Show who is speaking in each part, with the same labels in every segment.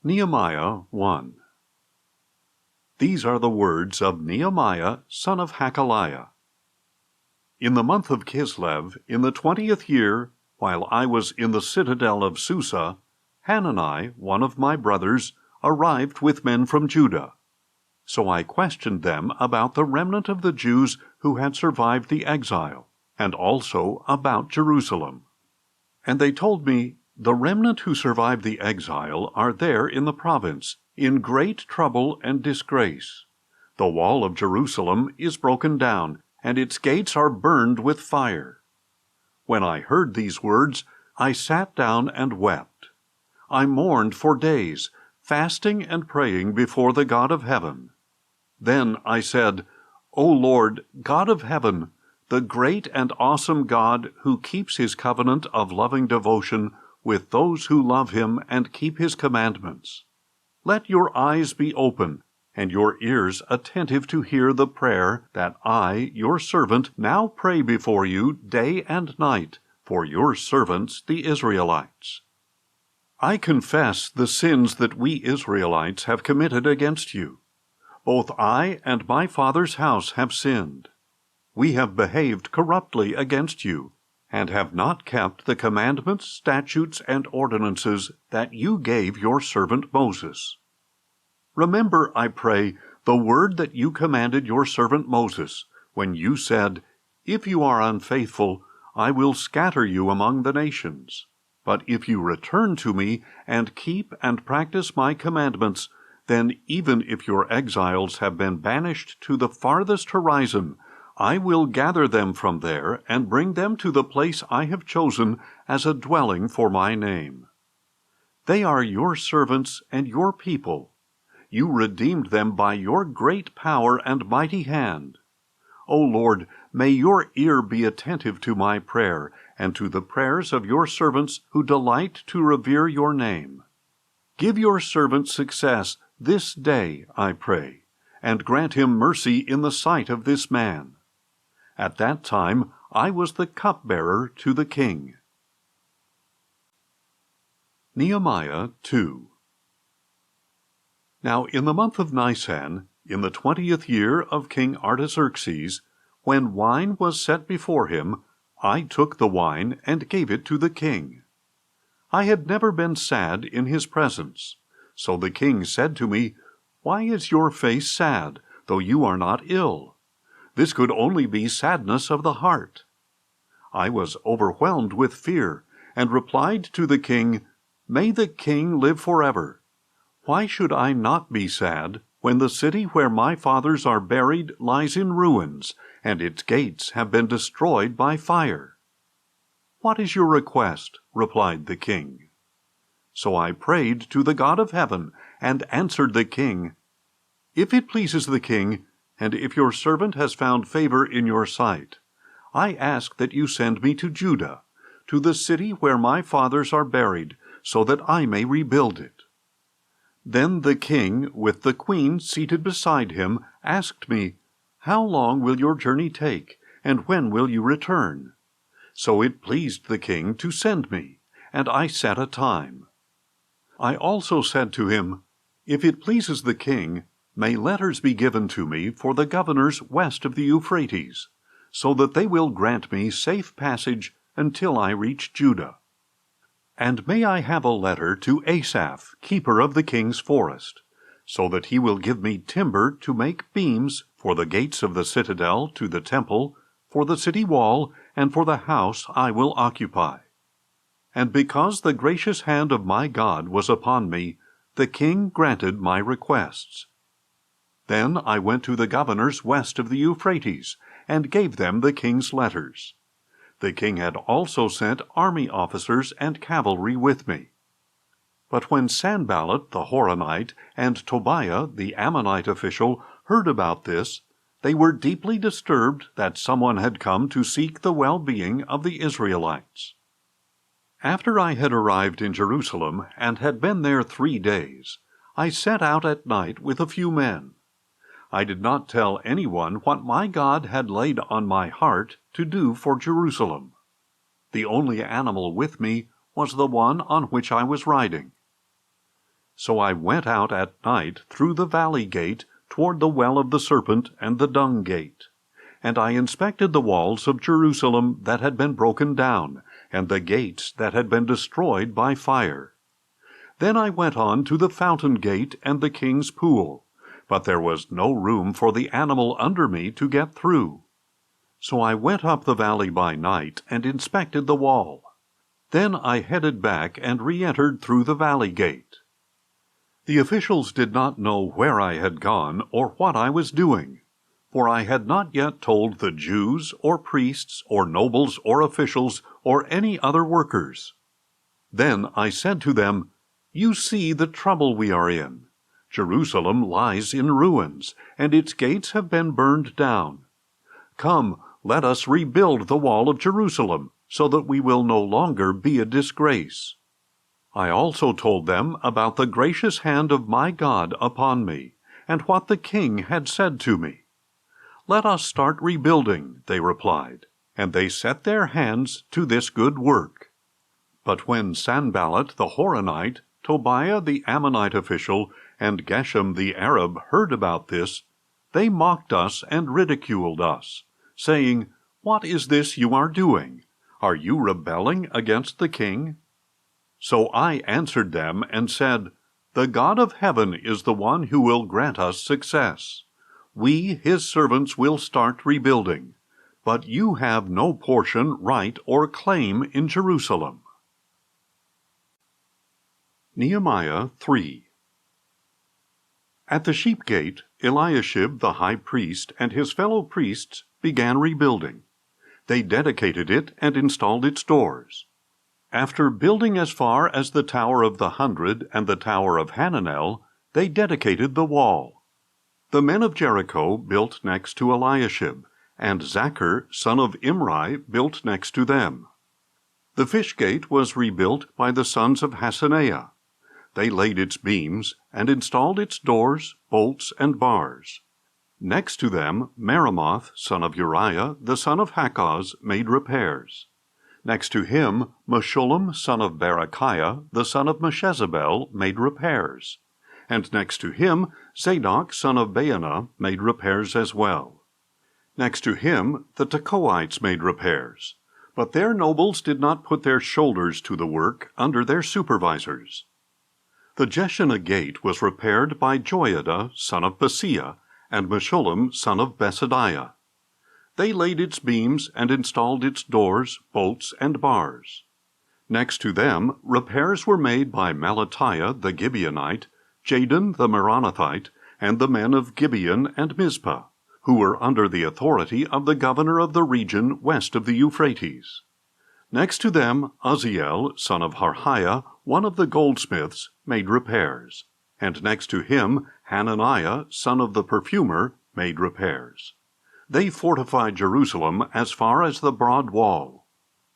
Speaker 1: Nehemiah 1. These are the words of Nehemiah, son of Hakaliah. In the month of Kislev, in the 20th year, while I was in the citadel of Susa, Hanani, one of my brothers, arrived with men from Judah. So I questioned them about the remnant of the Jews who had survived the exile, and also about Jerusalem. And they told me, the remnant who survived the exile are there in the province, in great trouble and disgrace. The wall of Jerusalem is broken down, and its gates are burned with fire. When I heard these words, I sat down and wept. I mourned for days, fasting and praying before the God of heaven. Then I said, O Lord, God of heaven, the great and awesome God who keeps his covenant of loving devotion with those who love him and keep his commandments. Let your eyes be open, and your ears attentive to hear the prayer that I, your servant, now pray before you day and night for your servants, the Israelites. I confess the sins that we Israelites have committed against you. Both I and my father's house have sinned. We have behaved corruptly against you, and have not kept the commandments, statutes, and ordinances that you gave your servant Moses. Remember, I pray, the word that you commanded your servant Moses, when you said, If you are unfaithful, I will scatter you among the nations. But if you return to me, and keep and practice my commandments, then even if your exiles have been banished to the farthest horizon, I will gather them from there and bring them to the place I have chosen as a dwelling for my name. They are your servants and your people. You redeemed them by your great power and mighty hand. O Lord, may your ear be attentive to my prayer and to the prayers of your servants who delight to revere your name. Give your servant success this day, I pray, and grant him mercy in the sight of this man. At that time I was the cupbearer to the king. Nehemiah 2. Now in the month of Nisan, in the 20th year of King Artaxerxes, when wine was set before him, I took the wine and gave it to the king. I had never been sad in his presence. So the king said to me, Why is your face sad, though you are not ill? This could only be sadness of the heart. I was overwhelmed with fear, and replied to the king, May the king live forever. Why should I not be sad, when the city where my fathers are buried lies in ruins, and its gates have been destroyed by fire? What is your request? Replied the king. So I prayed to the God of heaven, and answered the king, If it pleases the king, and if your servant has found favor in your sight, I ask that you send me to Judah, to the city where my fathers are buried, so that I may rebuild it. Then the king, with the queen seated beside him, asked me, How long will your journey take, and when will you return? So it pleased the king to send me, and I set a time. I also said to him, If it pleases the king, may letters be given to me for the governors west of the Euphrates, so that they will grant me safe passage until I reach Judah. And may I have a letter to Asaph, keeper of the king's forest, so that he will give me timber to make beams for the gates of the citadel to the temple, for the city wall, and for the house I will occupy. And because the gracious hand of my God was upon me, the king granted my requests. Then I went to the governors west of the Euphrates, and gave them the king's letters. The king had also sent army officers and cavalry with me. But when Sanballat the Horonite and Tobiah the Ammonite official heard about this, they were deeply disturbed that someone had come to seek the well-being of the Israelites. After I had arrived in Jerusalem and had been there 3 days, I set out at night with a few men. I did not tell anyone what my God had laid on my heart to do for Jerusalem. The only animal with me was the one on which I was riding. So I went out at night through the valley gate toward the well of the serpent and the dung gate. And I inspected the walls of Jerusalem that had been broken down, and the gates that had been destroyed by fire. Then I went on to the fountain gate and the king's pool, but there was no room for the animal under me to get through. So I went up the valley by night and inspected the wall. Then I headed back and re-entered through the valley gate. The officials did not know where I had gone or what I was doing, for I had not yet told the Jews or priests or nobles or officials or any other workers. Then I said to them, "You see the trouble we are in. Jerusalem lies in ruins, and its gates have been burned down. Come, let us rebuild the wall of Jerusalem, so that we will no longer be a disgrace." I also told them about the gracious hand of my God upon me, and what the king had said to me. "Let us start rebuilding," they replied, and they set their hands to this good work. But when Sanballat the Horonite, Tobiah the Ammonite official, and Geshem the Arab heard about this, they mocked us and ridiculed us, saying, "What is this you are doing? Are you rebelling against the king?" So I answered them and said, "The God of heaven is the one who will grant us success. We, his servants, will start rebuilding, but you have no portion, right, or claim in Jerusalem." Nehemiah 3. At the sheep gate, Eliashib the high priest and his fellow priests began rebuilding. They dedicated it and installed its doors. After building as far as the Tower of the 100 and the Tower of Hananel, they dedicated the wall. The men of Jericho built next to Eliashib, and Zachar, son of Imri, built next to them. The fish gate was rebuilt by the sons of Hassenaah. They laid its beams and installed its doors, bolts, and bars. Next to them, Meremoth, son of Uriah, the son of Hakkoz, made repairs. Next to him, Meshullam, son of Berechiah, the son of Meshezabel, made repairs. And next to him, Zadok, son of Baanah, made repairs as well. Next to him, the Tekoites made repairs. But their nobles did not put their shoulders to the work under their supervisors. The Jeshanah gate was repaired by Joiada, son of Paseah, and Meshullam, son of Besadiah. They laid its beams and installed its doors, bolts, and bars. Next to them, repairs were made by Melatiah the Gibeonite, Jadon the Meronothite, and the men of Gibeon and Mizpah, who were under the authority of the governor of the region west of the Euphrates. Next to them, Uzziel, son of Harhiah, one of the goldsmiths, made repairs, and next to him, Hananiah, son of the perfumer, made repairs. They fortified Jerusalem as far as the broad wall.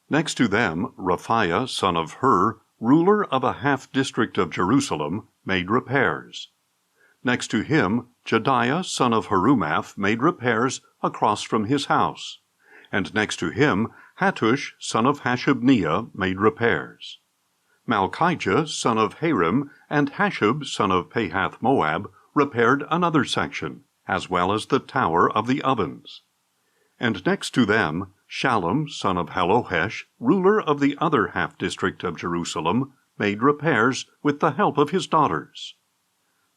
Speaker 1: Next to them, Raphiah, son of Hur, ruler of a half-district of Jerusalem, made repairs. Next to him, Jediah, son of Harumaph, made repairs across from his house. And next to him, Hattush, son of Hashabniah, made repairs. Malchijah, son of Harim, and Hashub, son of Pahath-Moab, repaired another section, as well as the tower of the ovens. And next to them, Shallum, son of Halohesh, ruler of the other half-district of Jerusalem, made repairs with the help of his daughters.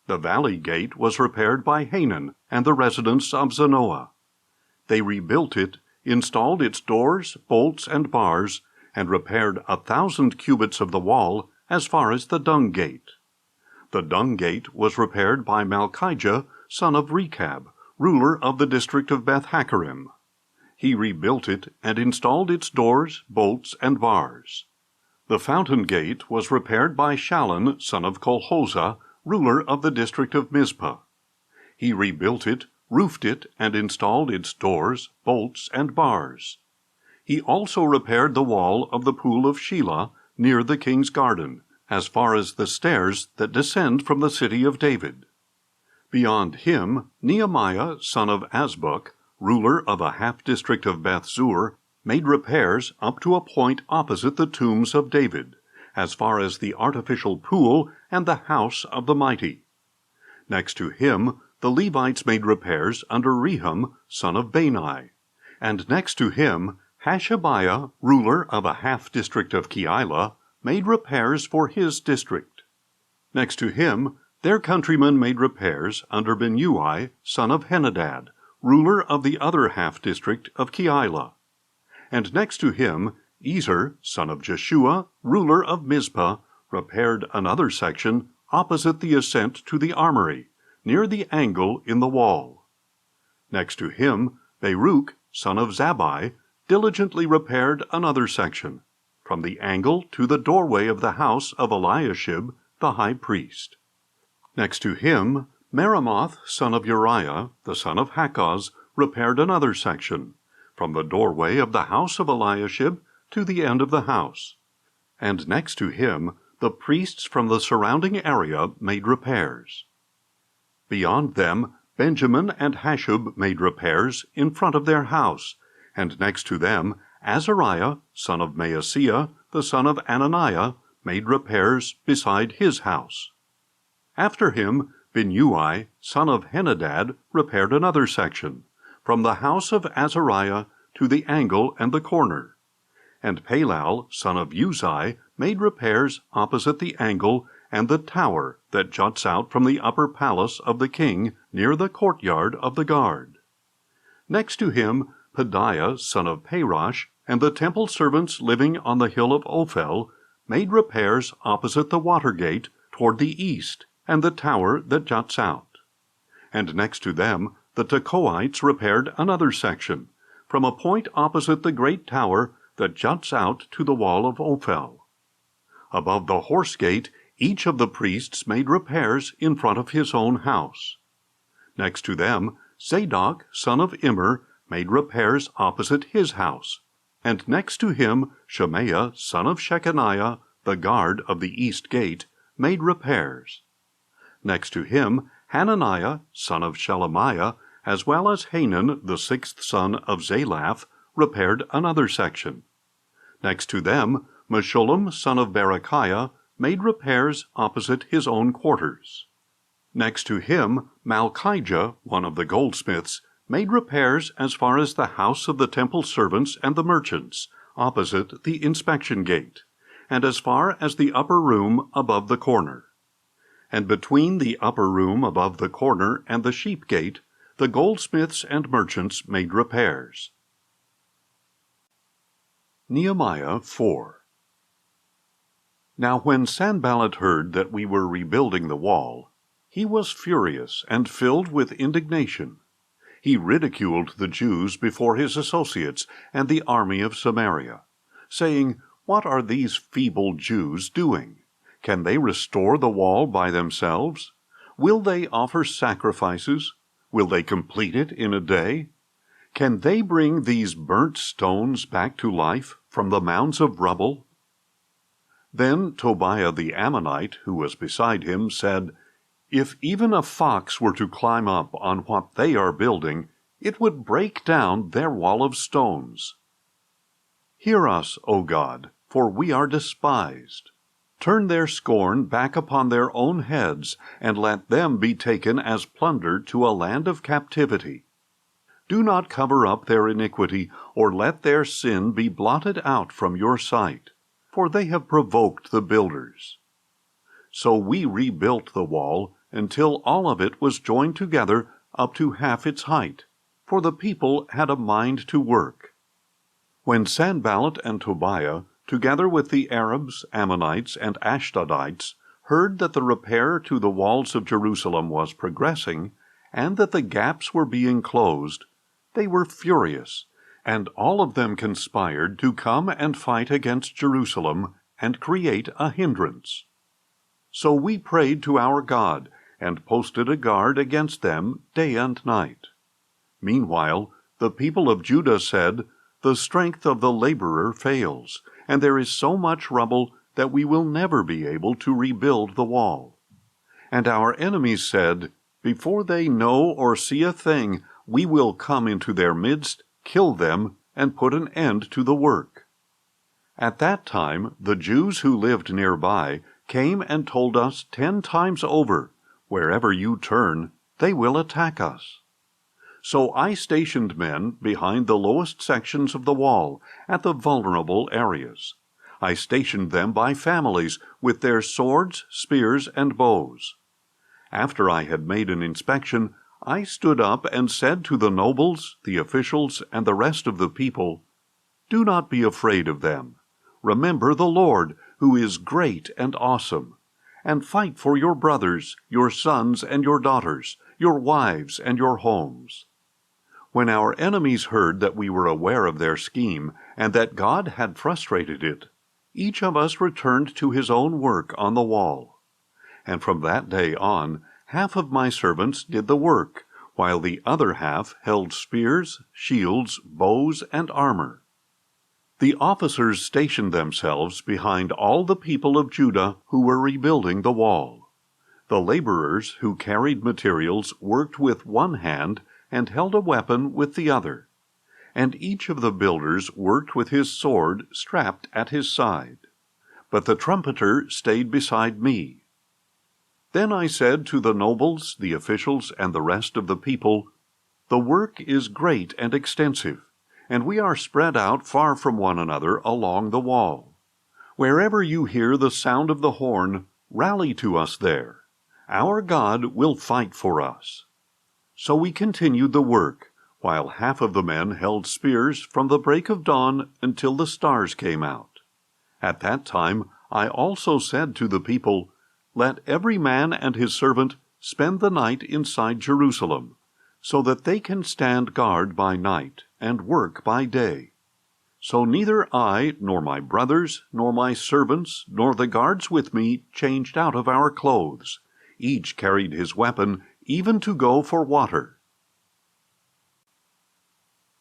Speaker 1: The valley gate was repaired by Hanan and the residents of Zanoah. They rebuilt it, installed its doors, bolts, and bars, and repaired 1,000 cubits of the wall as far as the dung gate. The dung gate was repaired by Malchijah, son of Rechab, ruler of the district of Beth-Hakerem. He rebuilt it and installed its doors, bolts, and bars. The fountain gate was repaired by Shallun, son of Kolhozah, ruler of the district of Mizpah. He rebuilt it, roofed it, and installed its doors, bolts, and bars. He also repaired the wall of the pool of Shelah, near the king's garden, as far as the stairs that descend from the city of David. Beyond him, Nehemiah, son of Azbuk, ruler of a half-district of Beth-zur, made repairs up to a point opposite the tombs of David, as far as the artificial pool and the house of the mighty. Next to him, the Levites made repairs under Rehum, son of Bani. And next to him, Hashabiah, ruler of a half-district of Keilah, made repairs for his district. Next to him, their countrymen made repairs under Binnui, son of Henadad, ruler of the other half-district of Keilah. And next to him, Ezer, son of Jeshua, ruler of Mizpah, repaired another section opposite the ascent to the armory, near the angle in the wall. Next to him, Baruch, son of Zabbai, diligently repaired another section, from the angle to the doorway of the house of Eliashib, the high priest. Next to him, Meremoth, son of Uriah, the son of Hakkoz, repaired another section, from the doorway of the house of Eliashib to the end of the house. And next to him, the priests from the surrounding area made repairs. Beyond them, Benjamin and Hashub made repairs in front of their house, and next to them, Azariah, son of Maaseiah, the son of Ananiah, made repairs beside his house. After him, Binnui, son of Henadad, repaired another section, from the house of Azariah to the angle and the corner. And Palal, son of Uzai, made repairs opposite the angle and the tower that juts out from the upper palace of the king near the courtyard of the guard. Next to him, Pedaiah, son of Parosh, and the temple servants living on the hill of Ophel, made repairs opposite the water gate toward the east and the tower that juts out. And next to them, the Tekoites repaired another section, from a point opposite the great tower that juts out to the wall of Ophel. Above the horse gate, each of the priests made repairs in front of his own house. Next to them, Zadok, son of Immer, made repairs opposite his house. And next to him, Shemaiah, son of Shechaniah, the guard of the east gate, made repairs. Next to him, Hananiah, son of Shelemiah, as well as Hanan, the sixth son of Zalaph, repaired another section. Next to them, Meshullam, son of Berechiah, made repairs opposite his own quarters. Next to him, Malchijah, one of the goldsmiths, made repairs as far as the house of the temple servants and the merchants, opposite the inspection gate, and as far as the upper room above the corner. And between the upper room above the corner and the sheep gate, the goldsmiths and merchants made repairs. Nehemiah 4. Now when Sanballat heard that we were rebuilding the wall, he was furious and filled with indignation. He ridiculed the Jews before his associates and the army of Samaria, saying, "What are these feeble Jews doing? Can they restore the wall by themselves? Will they offer sacrifices? Will they complete it in a day? Can they bring these burnt stones back to life from the mounds of rubble?" Then Tobiah the Ammonite, who was beside him, said, "If even a fox were to climb up on what they are building, it would break down their wall of stones. Hear us, O God, for we are despised. Turn their scorn back upon their own heads, and let them be taken as plunder to a land of captivity. Do not cover up their iniquity, or let their sin be blotted out from your sight, for they have provoked the builders." So we rebuilt the wall until all of it was joined together up to half its height, for the people had a mind to work. When Sanballat and Tobiah, together with the Arabs, Ammonites, and Ashdodites, heard that the repair to the walls of Jerusalem was progressing, and that the gaps were being closed, they were furious, and all of them conspired to come and fight against Jerusalem and create a hindrance. So we prayed to our God, and posted a guard against them day and night. Meanwhile, the people of Judah said, "The strength of the laborer fails, and there is so much rubble that we will never be able to rebuild the wall." And our enemies said, "Before they know or see a thing, we will come into their midst, kill them, and put an end to the work." At that time the Jews who lived nearby came and told us 10 times over, "Wherever you turn, they will attack us." So I stationed men behind the lowest sections of the wall, at the vulnerable areas. I stationed them by families, with their swords, spears, and bows. After I had made an inspection, I stood up and said to the nobles, the officials, and the rest of the people, "Do not be afraid of them. Remember the Lord, who is great and awesome, and fight for your brothers, your sons and your daughters, your wives and your homes." When our enemies heard that we were aware of their scheme, and that God had frustrated it, each of us returned to his own work on the wall. And from that day on, half of my servants did the work, while the other half held spears, shields, bows, and armor. The officers stationed themselves behind all the people of Judah who were rebuilding the wall. The laborers who carried materials worked with one hand and held a weapon with the other, and each of the builders worked with his sword strapped at his side. But the trumpeter stayed beside me. Then I said to the nobles, the officials, and the rest of the people, "The work is great and extensive, and we are spread out far from one another along the wall. Wherever you hear the sound of the horn, rally to us there. Our God will fight for us." So we continued the work, while half of the men held spears from the break of dawn until the stars came out. At that time I also said to the people, "Let every man and his servant spend the night inside Jerusalem, so that they can stand guard by night and work by day." So neither I, nor my brothers, nor my servants, nor the guards with me changed out of our clothes. Each carried his weapon, even to go for water.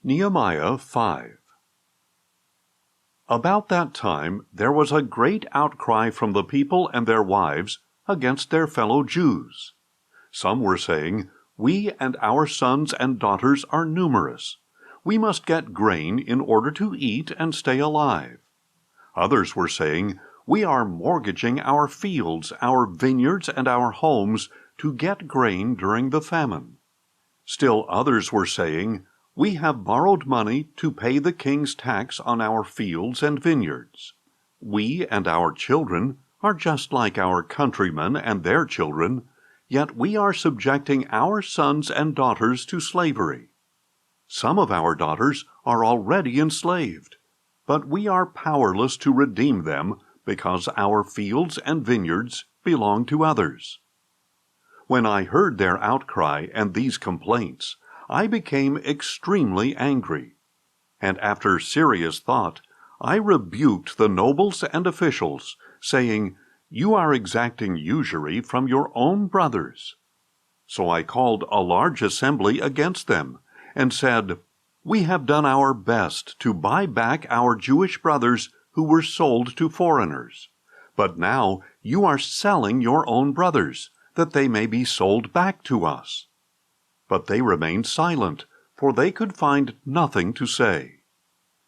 Speaker 1: Nehemiah 5. About that time there was a great outcry from the people and their wives against their fellow Jews. Some were saying, "We and our sons and daughters are numerous. We must get grain in order to eat and stay alive." Others were saying, "We are mortgaging our fields, our vineyards, and our homes to get grain during the famine." Still others were saying, "We have borrowed money to pay the king's tax on our fields and vineyards. We and our children are just like our countrymen and their children, yet we are subjecting our sons and daughters to slavery. Some of our daughters are already enslaved, but we are powerless to redeem them because our fields and vineyards belong to others." When I heard their outcry and these complaints, I became extremely angry. And after serious thought, I rebuked the nobles and officials, saying, "You are exacting usury from your own brothers." So I called a large assembly against them, and said, "We have done our best to buy back our Jewish brothers who were sold to foreigners. But now you are selling your own brothers, that they may be sold back to us." But they remained silent, for they could find nothing to say.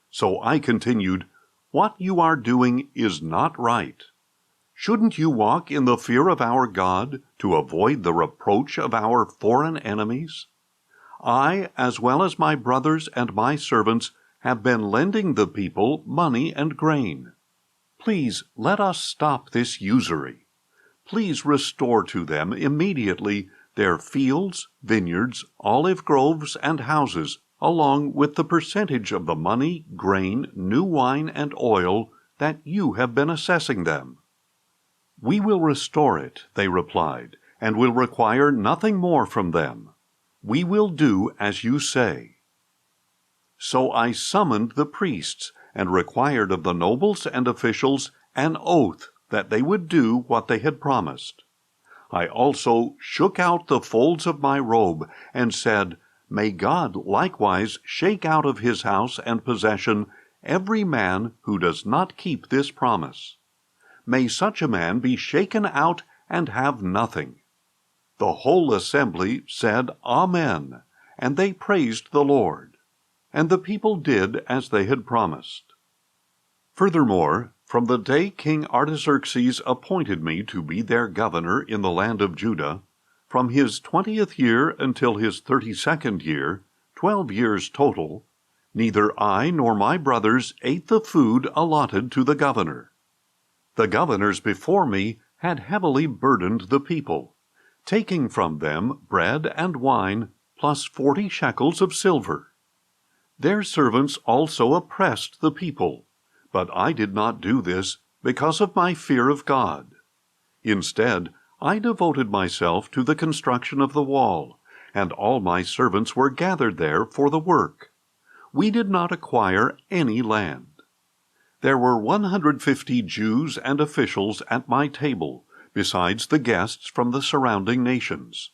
Speaker 1: So I continued, "What you are doing is not right. Shouldn't you walk in the fear of our God to avoid the reproach of our foreign enemies? I, as well as my brothers and my servants, have been lending the people money and grain. Please let us stop this usury. Please restore to them immediately their fields, vineyards, olive groves, and houses, along with the percentage of the money, grain, new wine, and oil that you have been assessing them." "We will restore it," they replied, "and will require nothing more from them. We will do as you say." So I summoned the priests and required of the nobles and officials an oath that they would do what they had promised. I also shook out the folds of my robe and said, "May God likewise shake out of his house and possession every man who does not keep this promise. May such a man be shaken out and have nothing." The whole assembly said, "Amen," and they praised the Lord. And the people did as they had promised. Furthermore, from the day King Artaxerxes appointed me to be their governor in the land of Judah, from his 20th year until his 32nd year, 12 years total, neither I nor my brothers ate the food allotted to the governor. The governors before me had heavily burdened the people, taking from them bread and wine, plus 40 shekels of silver. Their servants also oppressed the people, but I did not do this because of my fear of God. Instead, I devoted myself to the construction of the wall, and all my servants were gathered there for the work. We did not acquire any land. There were 150 Jews and officials at my table, besides the guests from the surrounding nations.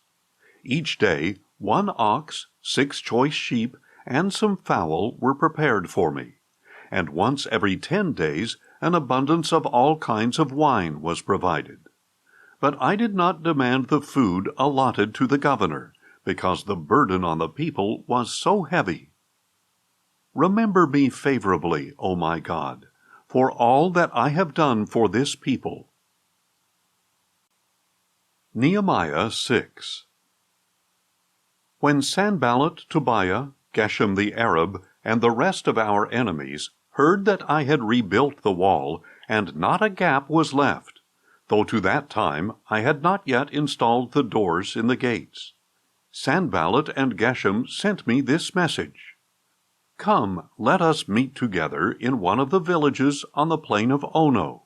Speaker 1: Each day, 1 ox, 6 choice sheep, and some fowl were prepared for me, and once every 10 days an abundance of all kinds of wine was provided. But I did not demand the food allotted to the governor, because the burden on the people was so heavy. Remember me favorably, O my God, for all that I have done for this people. Nehemiah 6. When Sanballat, Tobiah, Geshem the Arab, and the rest of our enemies heard that I had rebuilt the wall, and not a gap was left, though to that time I had not yet installed the doors in the gates, Sanballat and Geshem sent me this message: "Come, let us meet together in one of the villages on the plain of Ono."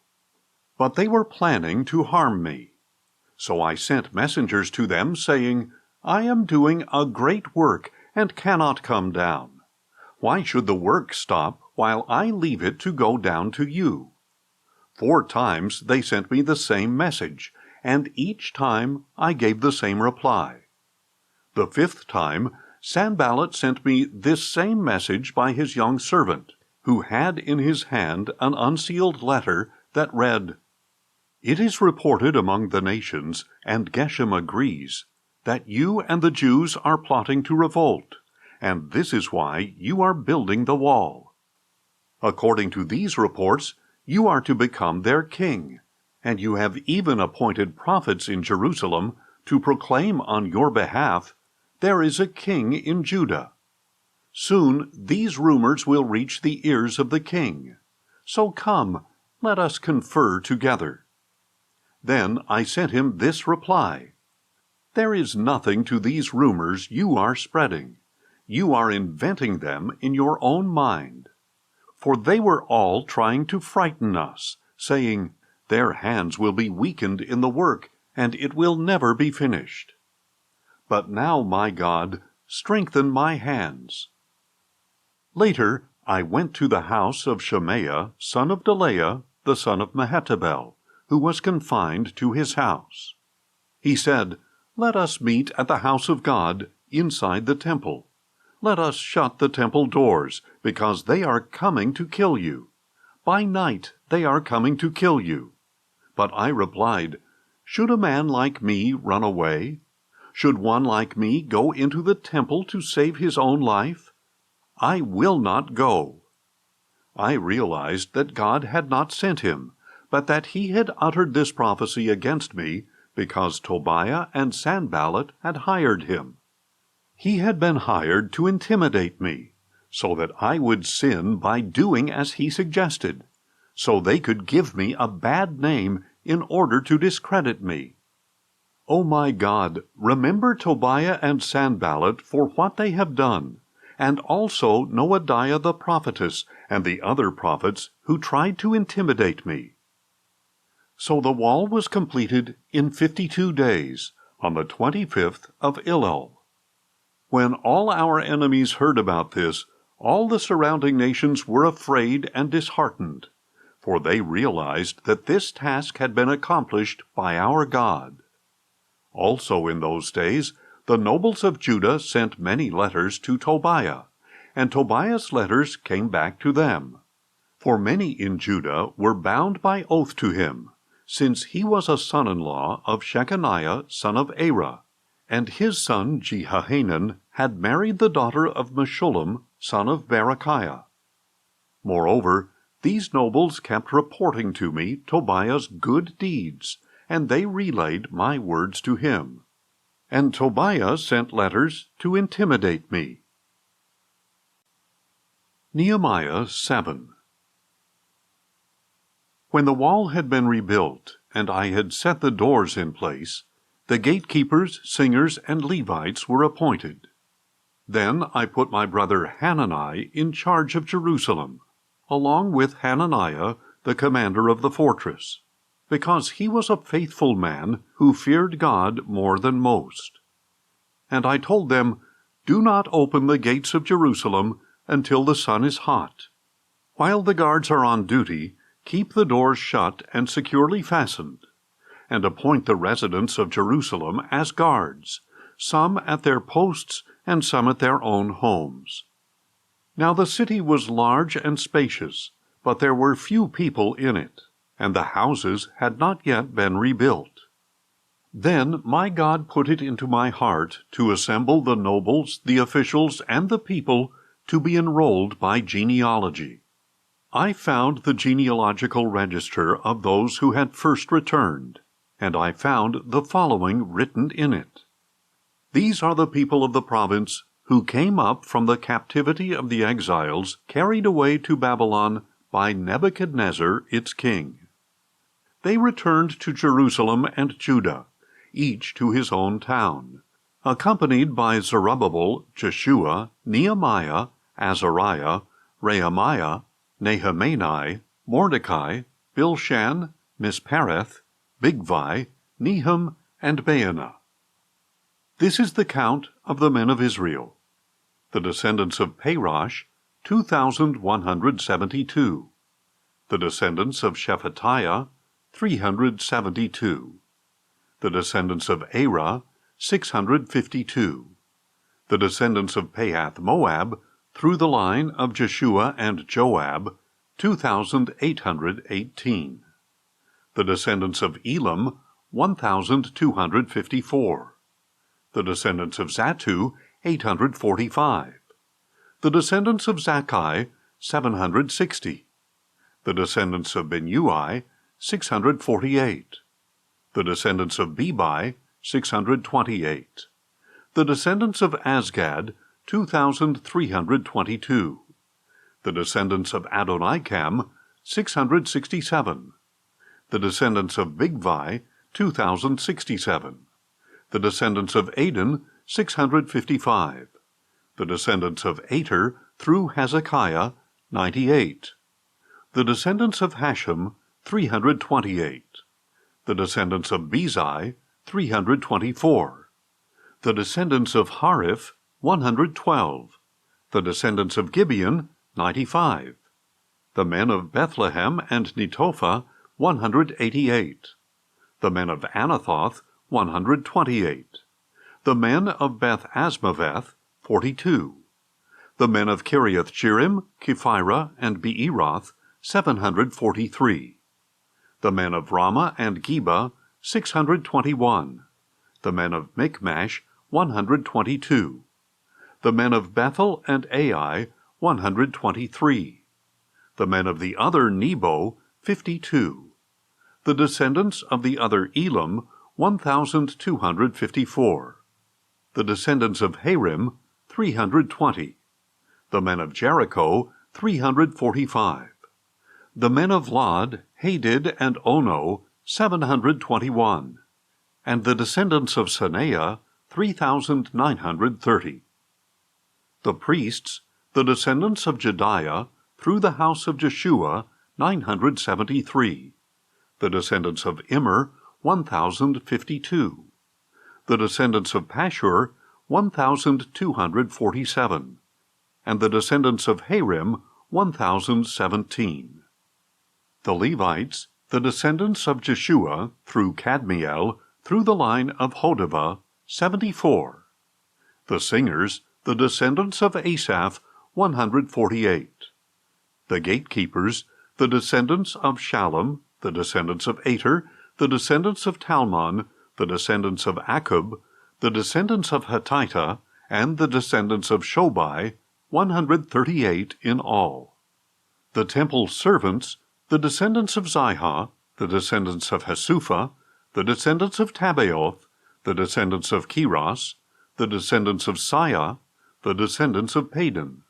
Speaker 1: But they were planning to harm me. So I sent messengers to them, saying, "I am doing a great work, and cannot come down. Why should the work stop while I leave it to go down to you?" 4 times they sent me the same message, and each time I gave the same reply. The 5th time, Sanballat sent me this same message by his young servant, who had in his hand an unsealed letter that read, "It is reported among the nations, and Geshem agrees, that you and the Jews are plotting to revolt, and this is why you are building the wall. According to these reports, you are to become their king, and you have even appointed prophets in Jerusalem to proclaim on your behalf, 'There is a king in Judah.' Soon these rumors will reach the ears of the king. So come, let us confer together." Then I sent him this reply: "There is nothing to these rumors you are spreading. You are inventing them in your own mind. For they were all trying to frighten us, saying, 'Their hands will be weakened in the work, and it will never be finished.' But now, my God, strengthen my hands." Later, I went to the house of Shemaiah, son of Delaiah, the son of Mehetabel, who was confined to his house. He said, "Let us meet at the house of God, inside the temple. Let us shut the temple doors, because they are coming to kill you. By night they are coming to kill you." But I replied, "Should a man like me run away? Should one like me go into the temple to save his own life? I will not go." I realized that God had not sent him, but that he had uttered this prophecy against me because Tobiah and Sanballat had hired him. He had been hired to intimidate me, so that I would sin by doing as he suggested, so they could give me a bad name in order to discredit me. O my God, remember Tobiah and Sanballat for what they have done, and also Noadiah the prophetess and the other prophets who tried to intimidate me. So the wall was completed in 52 days, on the 25th of Elul. When all our enemies heard about this, all the surrounding nations were afraid and disheartened, for they realized that this task had been accomplished by our God. Also in those days, the nobles of Judah sent many letters to Tobiah, and Tobiah's letters came back to them. For many in Judah were bound by oath to him, since he was a son-in-law of Shechaniah son of Arah, and his son Jehohanan had married the daughter of Meshullam son of Berechiah. Moreover, These nobles kept reporting to me Tobiah's good deeds, and they relayed my words to him. And Tobiah sent letters to intimidate me. Nehemiah 7. When the wall had been rebuilt, and I had set the doors in place, the gatekeepers, singers, and Levites were appointed. Then I put my brother Hanani in charge of Jerusalem, along with Hananiah, the commander of the fortress, because he was a faithful man who feared God more than most. And I told them, "Do not open the gates of Jerusalem until the sun is hot. While the guards are on duty, keep the doors shut and securely fastened, and appoint the residents of Jerusalem as guards, some at their posts and some at their own homes." Now the city was large and spacious, but there were few people in it, and the houses had not yet been rebuilt. Then my God put it into my heart to assemble the nobles, the officials, and the people to be enrolled by genealogy. I found the genealogical register of those who had first returned, and I found the following written in it. These are the people of the province who came up from the captivity of the exiles carried away to Babylon by Nebuchadnezzar its king. They returned to Jerusalem and Judah, each to his own town, accompanied by Zerubbabel, Jeshua, Nehemiah, Azariah, Rehemiah, Nehemiah, Mordecai, Bilshan, Mispereth, Bigvai, Nehum, and Baanah. This is the count of the men of Israel. The descendants of Parosh, 2,172. The descendants of Shephatiah, 372. The descendants of Arah, 652. The descendants of Pahath Moab, through the line of Jeshua and Joab, 2,818. The descendants of Elam, 1,254. The descendants of Zattu, 845. The descendants of Zakkai, 760. The descendants of Benui, 648. The descendants of Bebai, 628. The descendants of Azgad, 2,322. The descendants of Adonikam, 667. The descendants of Bigvai, 2,067. The descendants of Adin, 655. The descendants of Ater, through Hezekiah, 98. The descendants of Hashem, 328. The descendants of Bezai, 324. The descendants of Hariph, 112. The descendants of Gibeon, 95. The men of Bethlehem and Netophah, 188. The men of Anathoth, 128. The men of Beth Asmaveth, 42. The men of Kiriath Jearim, Kephirah, and Beeroth, 743. The men of Ramah and Geba, 621. The men of Michmash, 122. The men of Bethel and Ai, 123. The men of the other Nebo, 52. The descendants of the other Elam, 1,254. The descendants of Harim, 320. The men of Jericho, 345. The men of Lod, Hadid, and Ono, 721. And the descendants of Sanaiah, 3,930. The priests, the descendants of Jediah, through the house of Jeshua, 973. The descendants of Immer, 1,052. The descendants of Pashur, 1,247. And the descendants of Harim, 1,017. The Levites, the descendants of Jeshua, through Kadmiel, through the line of Hodavah, 74. The singers, the descendants of Asaph, 148. The gatekeepers, the descendants of Shallum, the descendants of Ater, the descendants of Talmon, the descendants of Akub, the descendants of Hatita, and the descendants of Shobai, 138 in all. The temple servants, the descendants of Zihah, the descendants of Hasupha, the descendants of Tabaoth, the descendants of Keros, the descendants of Siah, the descendants of Padon,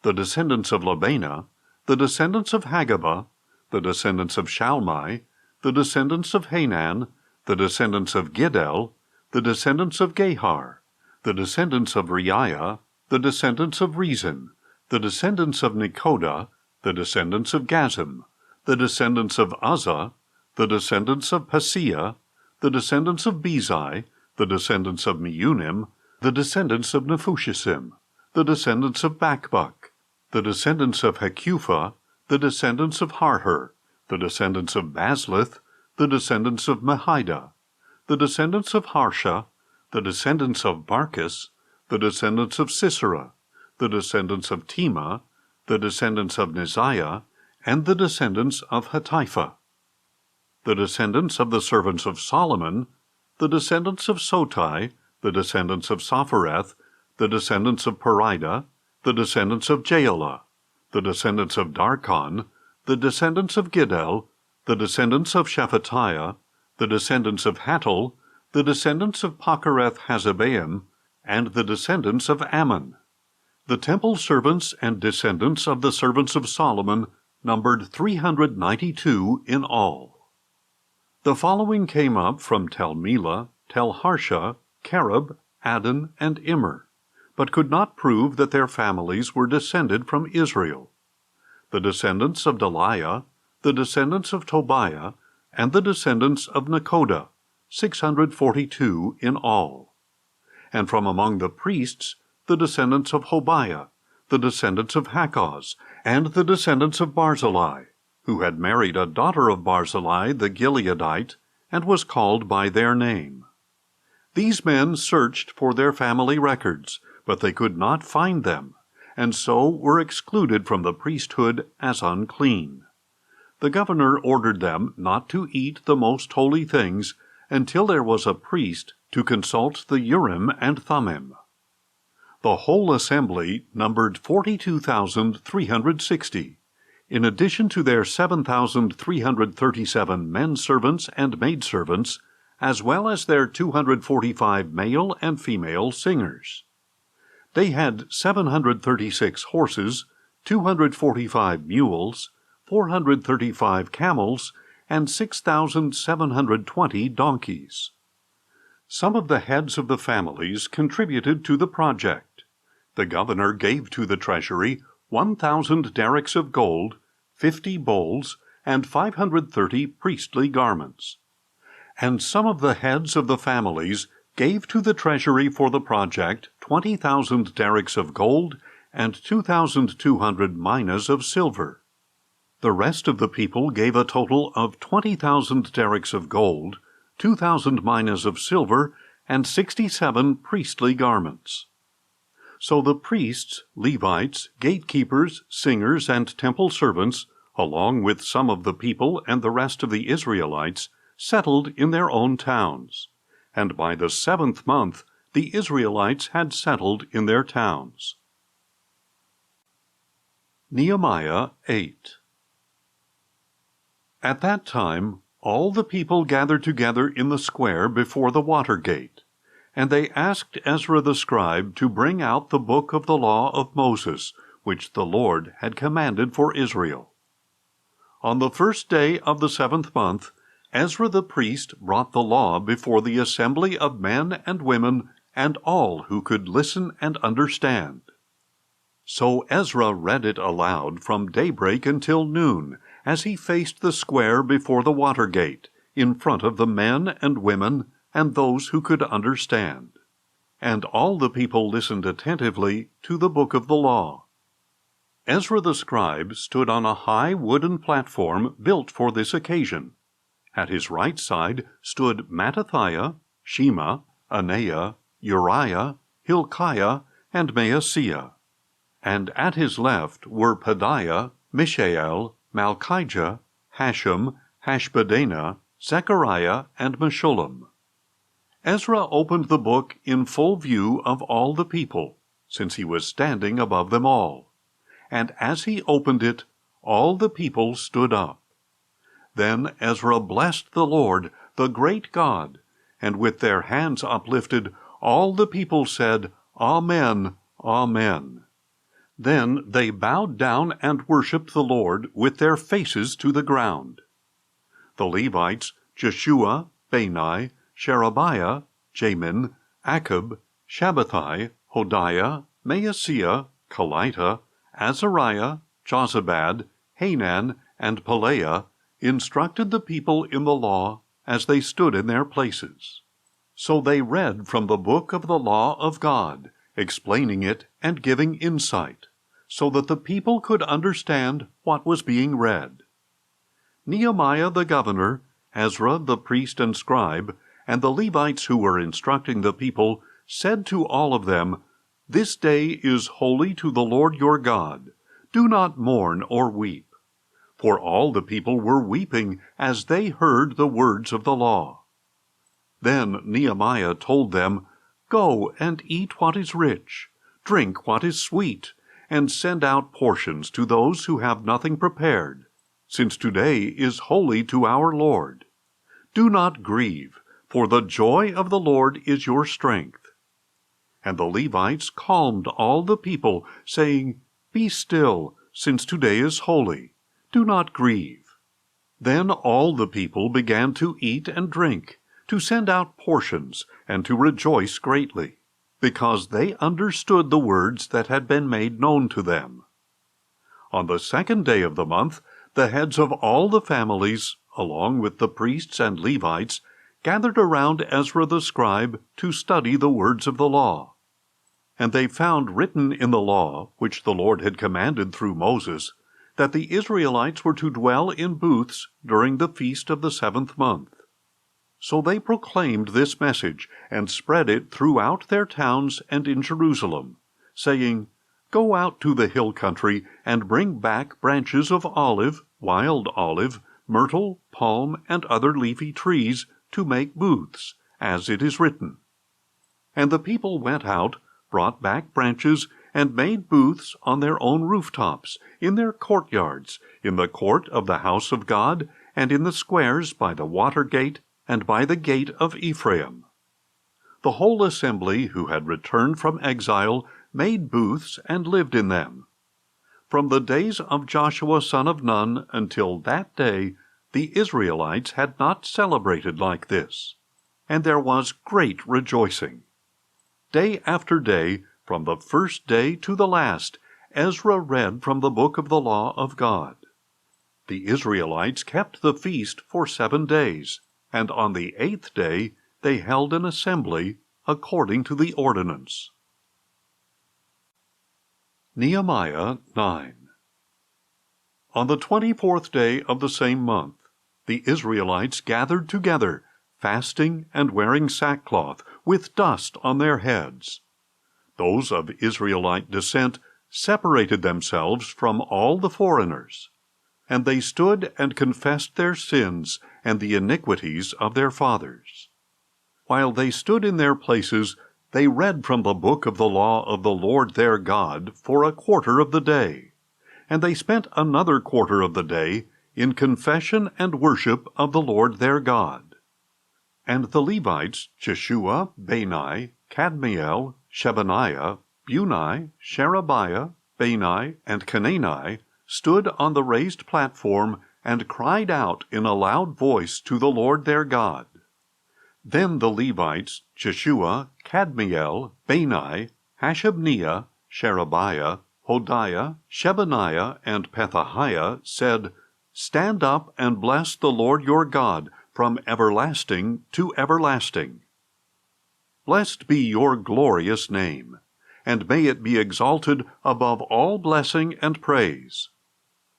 Speaker 1: the descendants of Labana, the descendants of Hagabah, the descendants of Shalmai, the descendants of Hanan, the descendants of Giddel, the descendants of Gehar, the descendants of Reiah, the descendants of Rezin, the descendants of Nekoda, the descendants of Gazim, the descendants of Uzzah, the descendants of Paseah, the descendants of Bezai, the descendants of Meunim, the descendants of Nephushim, the descendants of Bakbuk, the descendants of Hakupha, the descendants of Harher, the descendants of Baslith, the descendants of Mehida, the descendants of Harsha, the descendants of Barkis, the descendants of Sisera, the descendants of Tema, the descendants of Neziah, and the descendants of Hatipha. The descendants of the servants of Solomon, the descendants of Sotai, the descendants of Sophereth, the descendants of Perida, the descendants of Jaala, the descendants of Darkon, the descendants of Giddel, the descendants of Shephatiah, the descendants of Hattil, the descendants of Pokereth-Hazzebaim, and the descendants of Ammon. The temple servants and descendants of the servants of Solomon numbered 392 in all. The following came up from Tel Melah, Tel Harsha, Kerub, Adon, and Immer, but could not prove that their families were descended from Israel. The descendants of Deliah, the descendants of Tobiah, and the descendants of Nekoda, 642 in all. And from among the priests, the descendants of Hobiah, the descendants of Hakkoz, and the descendants of Barzillai, who had married a daughter of Barzillai the Gileadite, and was called by their name. These men searched for their family records, but they could not find them, and so were excluded from the priesthood as unclean. The governor ordered them not to eat the most holy things until there was a priest to consult the Urim and Thummim. The whole assembly numbered 42,360, in addition to their 7,337 men servants and maidservants, as well as their 245 male and female singers. They had 736 horses, 245 mules, 435 camels, and 6,720 donkeys. Some of the heads of the families contributed to the project. The governor gave to the treasury 1,000 derricks of gold, 50 bowls, and 530 priestly garments. And some of the heads of the families gave to the treasury for the project 20,000 derricks of gold and 2,200 minas of silver. The rest of the people gave a total of 20,000 derricks of gold, 2,000 minas of silver, and 67 priestly garments. So the priests, Levites, gatekeepers, singers, and temple servants, along with some of the people and the rest of the Israelites, settled in their own towns. And by the 7th month the Israelites had settled in their towns. Nehemiah 8. At that time all the people gathered together in the square before the water gate, and they asked Ezra the scribe to bring out the book of the law of Moses, which the Lord had commanded for Israel. On the first day of the 7th month, Ezra the priest brought the law before the assembly of men and women and all who could listen and understand. So Ezra read it aloud from daybreak until noon, as he faced the square before the water gate, in front of the men and women and those who could understand. And all the people listened attentively to the book of the law. Ezra the scribe stood on a high wooden platform built for this occasion. At his right side stood Mattithiah, Shema, Anaiah, Uriah, Hilkiah, and Maaseiah. And at his left were Pedaiah, Mishael, Malchijah, Hashem, Hashbaddanah, Zechariah, and Meshullam. Ezra opened the book in full view of all the people, since he was standing above them all. And as he opened it, all the people stood up. Then Ezra blessed the Lord, the great God, and with their hands uplifted, all the people said, Amen, Amen. Then they bowed down and worshipped the Lord with their faces to the ground. The Levites, Jeshua, Bani, Sherebiah, Jamin, Akkub, Shabbathai, Hodiah, Maaseiah, Kelita, Azariah, Jozabad, Hanan, and Pelaiah, instructed the people in the law as they stood in their places. So they read from the book of the law of God, explaining it and giving insight, so that the people could understand what was being read. Nehemiah the governor, Ezra the priest and scribe, and the Levites who were instructing the people said to all of them, This day is holy to the Lord your God. Do not mourn or weep. For all the people were weeping as they heard the words of the law. Then Nehemiah told them, Go and eat what is rich, drink what is sweet, and send out portions to those who have nothing prepared, since today is holy to our Lord. Do not grieve, for the joy of the Lord is your strength. And the Levites calmed all the people, saying, Be still, since today is holy. Do not grieve. Then all the people began to eat and drink, to send out portions, and to rejoice greatly, because they understood the words that had been made known to them. On the 2nd day of the month, the heads of all the families, along with the priests and Levites, gathered around Ezra the scribe to study the words of the law. And they found written in the law, which the Lord had commanded through Moses, that the Israelites were to dwell in booths during the feast of the 7th month. So they proclaimed this message, and spread it throughout their towns and in Jerusalem, saying, Go out to the hill country, and bring back branches of olive, wild olive, myrtle, palm, and other leafy trees, to make booths, as it is written. And the people went out, brought back branches, and made booths on their own rooftops, in their courtyards, in the court of the house of God, and in the squares by the water gate, and by the gate of Ephraim. The whole assembly who had returned from exile made booths and lived in them. From the days of Joshua son of Nun until that day, the Israelites had not celebrated like this, and there was great rejoicing. Day after day, from the first day to the last, Ezra read from the book of the law of God. The Israelites kept the feast for 7 days, and on the 8th day they held an assembly according to the ordinance. Nehemiah 9. On the 24th day of the same month, the Israelites gathered together, fasting and wearing sackcloth, with dust on their heads. Those of Israelite descent separated themselves from all the foreigners, and they stood and confessed their sins and the iniquities of their fathers. While they stood in their places, they read from the book of the law of the Lord their God for a quarter of the day, and they spent another quarter of the day in confession and worship of the Lord their God. And the Levites, Jeshua, Bani, Kadmiel, Shebaniah, Buni, Sherebiah, Bani, and Canaani, stood on the raised platform and cried out in a loud voice to the Lord their God. Then the Levites, Jeshua, Kadmiel, Bani, Hashabniah, Sherebiah, Hodiah, Shebaniah, and Pethahiah said, Stand up and bless the Lord your God from everlasting to everlasting. Blessed be your glorious name, and may it be exalted above all blessing and praise.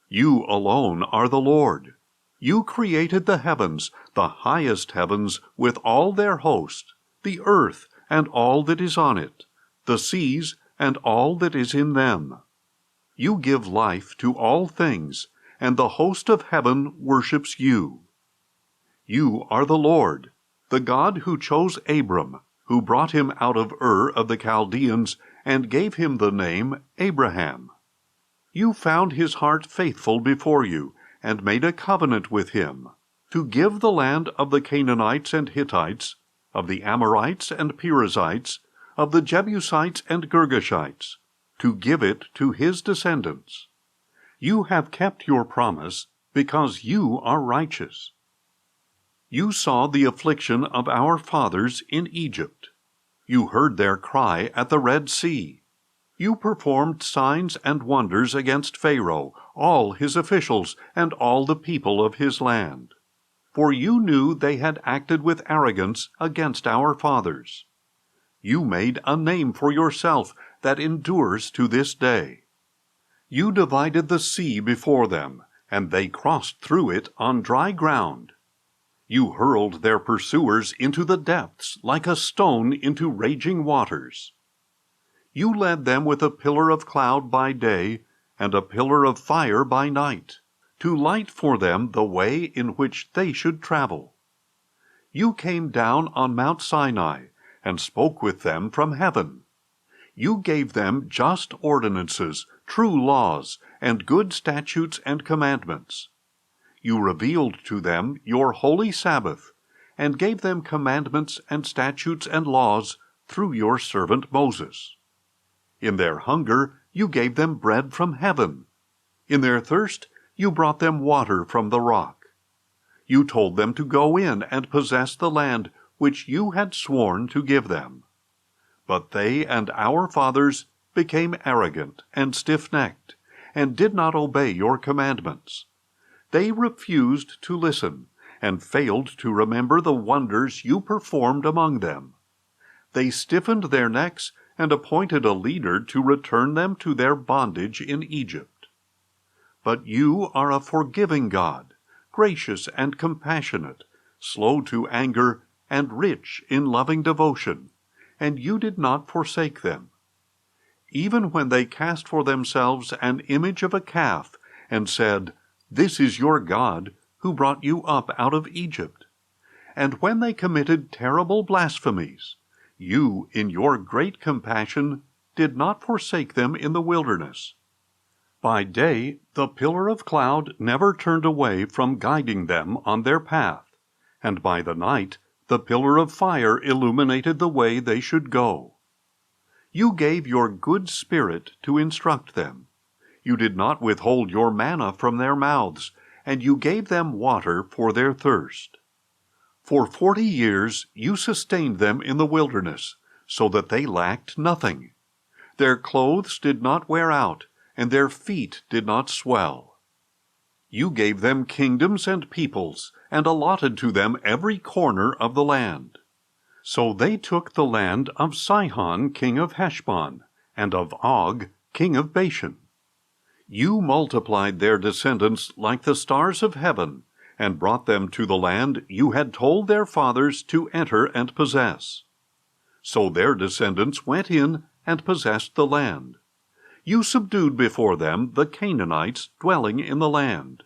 Speaker 1: You alone are the Lord. You created the heavens, the highest heavens, with all their host, the earth and all that is on it, the seas and all that is in them. You give life to all things, and the host of heaven worships you. You are the Lord, the God who chose Abram, who brought him out of Ur of the Chaldeans, and gave him the name Abraham. You found his heart faithful before you, and made a covenant with him, to give the land of the Canaanites and Hittites, of the Amorites and Perizzites, of the Jebusites and Girgashites, to give it to his descendants. You have kept your promise, because you are righteous. You saw the affliction of our fathers in Egypt. You heard their cry at the Red Sea. You performed signs and wonders against Pharaoh, all his officials, and all the people of his land. For you knew they had acted with arrogance against our fathers. You made a name for yourself that endures to this day. You divided the sea before them, and they crossed through it on dry ground. You hurled their pursuers into the depths like a stone into raging waters. You led them with a pillar of cloud by day and a pillar of fire by night, to light for them the way in which they should travel. You came down on Mount Sinai and spoke with them from heaven. You gave them just ordinances, true laws, and good statutes and commandments. You revealed to them your holy Sabbath, and gave them commandments and statutes and laws through your servant Moses. In their hunger you gave them bread from heaven. In their thirst you brought them water from the rock. You told them to go in and possess the land which you had sworn to give them. But they and our fathers became arrogant and stiff-necked, and did not obey your commandments. They refused to listen, and failed to remember the wonders you performed among them. They stiffened their necks and appointed a leader to return them to their bondage in Egypt. But you are a forgiving God, gracious and compassionate, slow to anger, and rich in loving devotion, and you did not forsake them. Even when they cast for themselves an image of a calf, and said, "This is your God, who brought you up out of Egypt," and when they committed terrible blasphemies, you, in your great compassion, did not forsake them in the wilderness. By day the pillar of cloud never turned away from guiding them on their path, and by the night the pillar of fire illuminated the way they should go. You gave your good Spirit to instruct them. You did not withhold your manna from their mouths, and you gave them water for their thirst. For 40 years you sustained them in the wilderness, so that they lacked nothing. Their clothes did not wear out, and their feet did not swell. You gave them kingdoms and peoples, and allotted to them every corner of the land. So they took the land of Sihon king of Heshbon, and of Og king of Bashan. You multiplied their descendants like the stars of heaven, and brought them to the land you had told their fathers to enter and possess. So their descendants went in and possessed the land. You subdued before them the Canaanites dwelling in the land.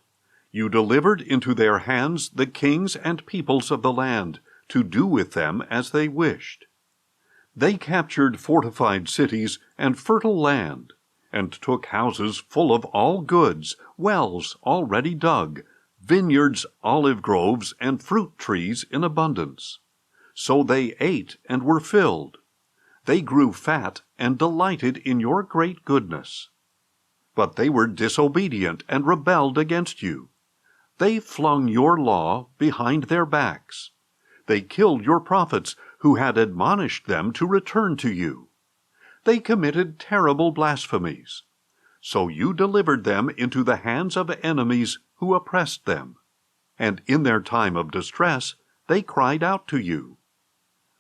Speaker 1: You delivered into their hands the kings and peoples of the land, to do with them as they wished. They captured fortified cities and fertile land, and took houses full of all goods, wells already dug, vineyards, olive groves, and fruit trees in abundance. So they ate and were filled. They grew fat and delighted in your great goodness. But they were disobedient and rebelled against you. They flung your law behind their backs. They killed your prophets, who had admonished them to return to you. They committed terrible blasphemies. So you delivered them into the hands of enemies who oppressed them. And in their time of distress they cried out to you.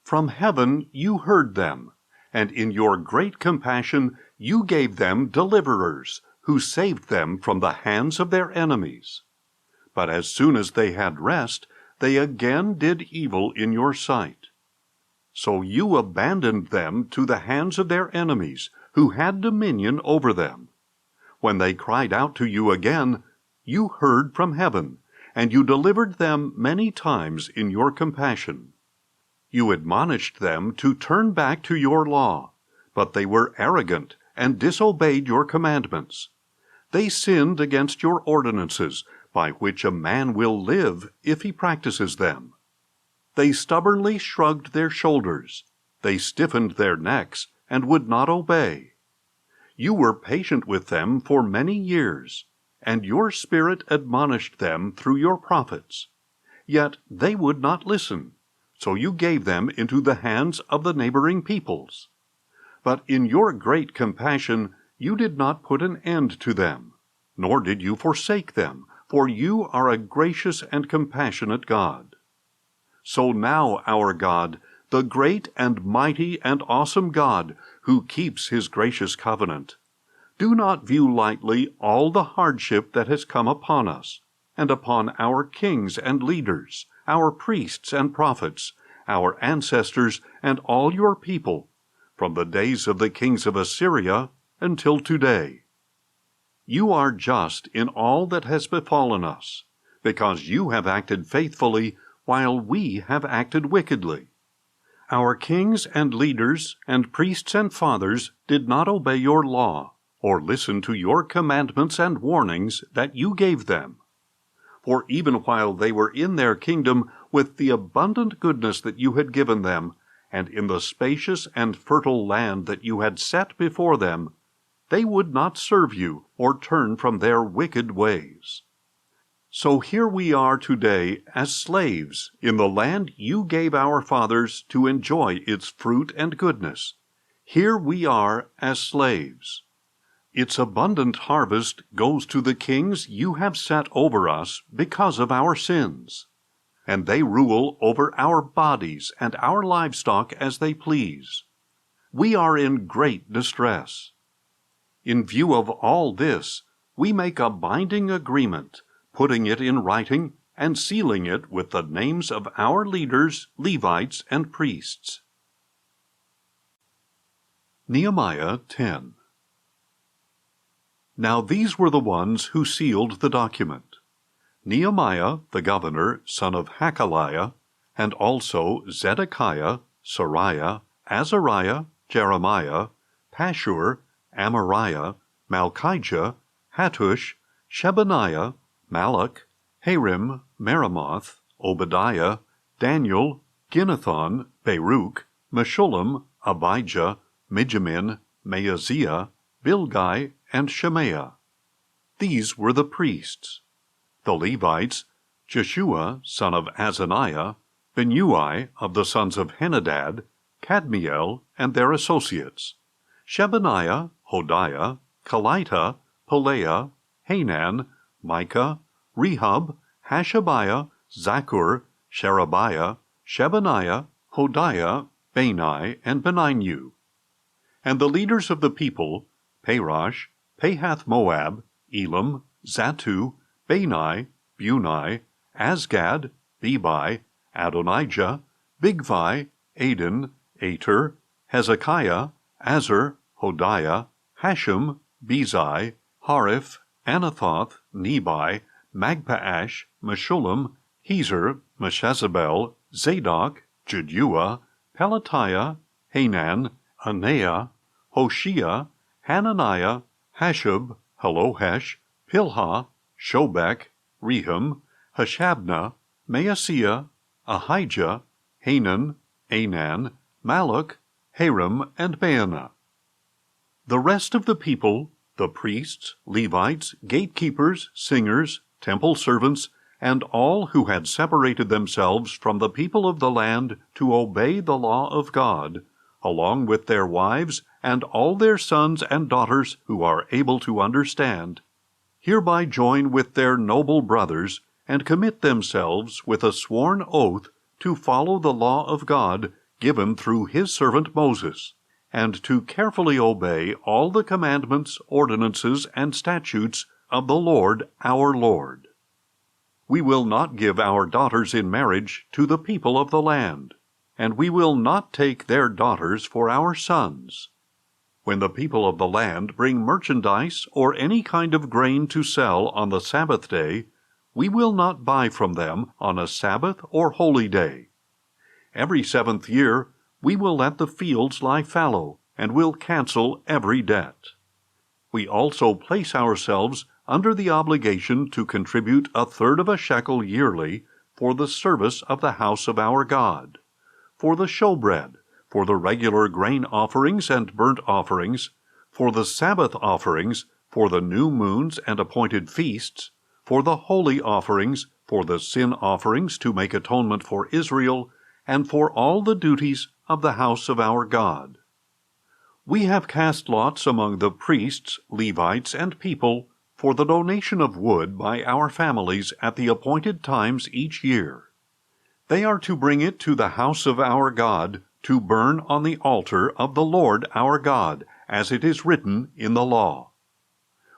Speaker 1: From heaven you heard them, and in your great compassion you gave them deliverers, who saved them from the hands of their enemies. But as soon as they had rest, they again did evil in your sight. So you abandoned them to the hands of their enemies, who had dominion over them. When they cried out to you again, you heard from heaven, and you delivered them many times in your compassion. You admonished them to turn back to your law, but they were arrogant and disobeyed your commandments. They sinned against your ordinances, by which a man will live if he practices them. They stubbornly shrugged their shoulders. They stiffened their necks and would not obey. You were patient with them for many years, and your Spirit admonished them through your prophets. Yet they would not listen, so you gave them into the hands of the neighboring peoples. But in your great compassion you did not put an end to them, nor did you forsake them, for you are a gracious and compassionate God. So now, our God, the great and mighty and awesome God, who keeps his gracious covenant, do not view lightly all the hardship that has come upon us, and upon our kings and leaders, our priests and prophets, our ancestors, and all your people, from the days of the kings of Assyria until today. You are just in all that has befallen us, because you have acted faithfully while we have acted wickedly. Our kings and leaders and priests and fathers did not obey your law, or listen to your commandments and warnings that you gave them. For even while they were in their kingdom with the abundant goodness that you had given them, and in the spacious and fertile land that you had set before them, they would not serve you or turn from their wicked ways. So here we are today as slaves in the land you gave our fathers to enjoy its fruit and goodness. Here we are as slaves. Its abundant harvest goes to the kings you have set over us because of our sins, and they rule over our bodies and our livestock as they please. We are in great distress. In view of all this, we make a binding agreement, putting it in writing and sealing it with the names of our leaders, Levites, and priests. Nehemiah 10. Now these were the ones who sealed the document: Nehemiah the governor, son of Hakaliah, and also Zedekiah, Sariah, Azariah, Jeremiah, Pashur, Amariah, Malchijah, Hattush, Shebaniah, Malach, Harim, Meremoth, Obadiah, Daniel, Ginnethon, Baruch, Meshullam, Abijah, Mijamin, Maaziah, Bilgai, and Shemaiah. These were the priests. The Levites, Jeshua, son of Azaniah, Binnui of the sons of Henadad, Kadmiel, and their associates, Shebaniah, Hodiah, Kelita, Pelaiah, Hanan, Micah, Rehab, Hashabiah, Zaccur, Sherebiah, Shebaniah, Hodiah, Bani, and Beninu. And the leaders of the people, Parosh, Pahath-Moab, Elam, Zattu, Bani, Buni, Azgad, Bebai, Adonijah, Bigvai, Adin, Ater, Hezekiah, Azar, Hodiah, Hashem, Bezai, Hariph, Anathoth, Nebai, Magpaash, Meshullam, Hezer, Meshezabel, Zadok, Jeduah, Pelatiah, Hanan, Anaiah, Hoshea, Hananiah, Hashub, Halohesh, Pilha, Shobek, Rehum, Hashabnah, Maaseiah, Ahijah, Hanan, Anan, Malach, Harim, and Baanah. The rest of the people, the priests, Levites, gatekeepers, singers, temple servants, and all who had separated themselves from the people of the land to obey the law of God, along with their wives and all their sons and daughters who are able to understand, hereby join with their noble brothers and commit themselves with a sworn oath to follow the law of God given through his servant Moses, and to carefully obey all the commandments, ordinances, and statutes of the Lord our Lord. We will not give our daughters in marriage to the people of the land, and we will not take their daughters for our sons. When the people of the land bring merchandise or any kind of grain to sell on the Sabbath day, we will not buy from them on a Sabbath or holy day. Every 7th year we will let the fields lie fallow, and will cancel every debt. We also place ourselves under the obligation to contribute 1/3 of a shekel yearly for the service of the house of our God, for the showbread, for the regular grain offerings and burnt offerings, for the Sabbath offerings, for the new moons and appointed feasts, for the holy offerings, for the sin offerings to make atonement for Israel, and for all the duties of the house of our God. We have cast lots among the priests, Levites, and people for the donation of wood by our families at the appointed times each year. They are to bring it to the house of our God to burn on the altar of the Lord our God, as it is written in the law.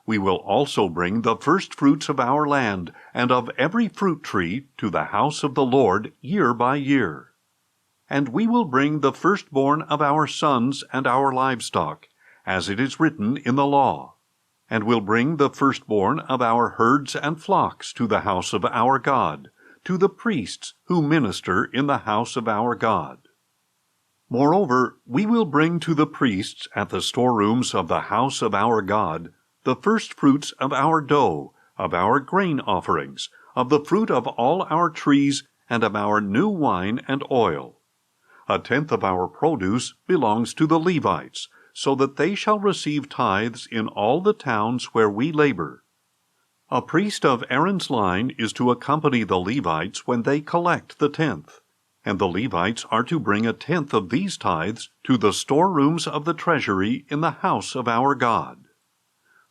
Speaker 1: We will also bring the first fruits of our land and of every fruit tree to the house of the Lord year by year. And we will bring the firstborn of our sons and our livestock, as it is written in the law, and will bring the firstborn of our herds and flocks to the house of our God, to the priests who minister in the house of our God. Moreover, we will bring to the priests at the storerooms of the house of our God the firstfruits of our dough, of our grain offerings, of the fruit of all our trees, and of our new wine and oil. 1/10 of our produce belongs to the Levites, so that they shall receive tithes in all the towns where we labor. A priest of Aaron's line is to accompany the Levites when they collect the 10th, and the Levites are to bring 1/10 of these tithes to the storerooms of the treasury in the house of our God.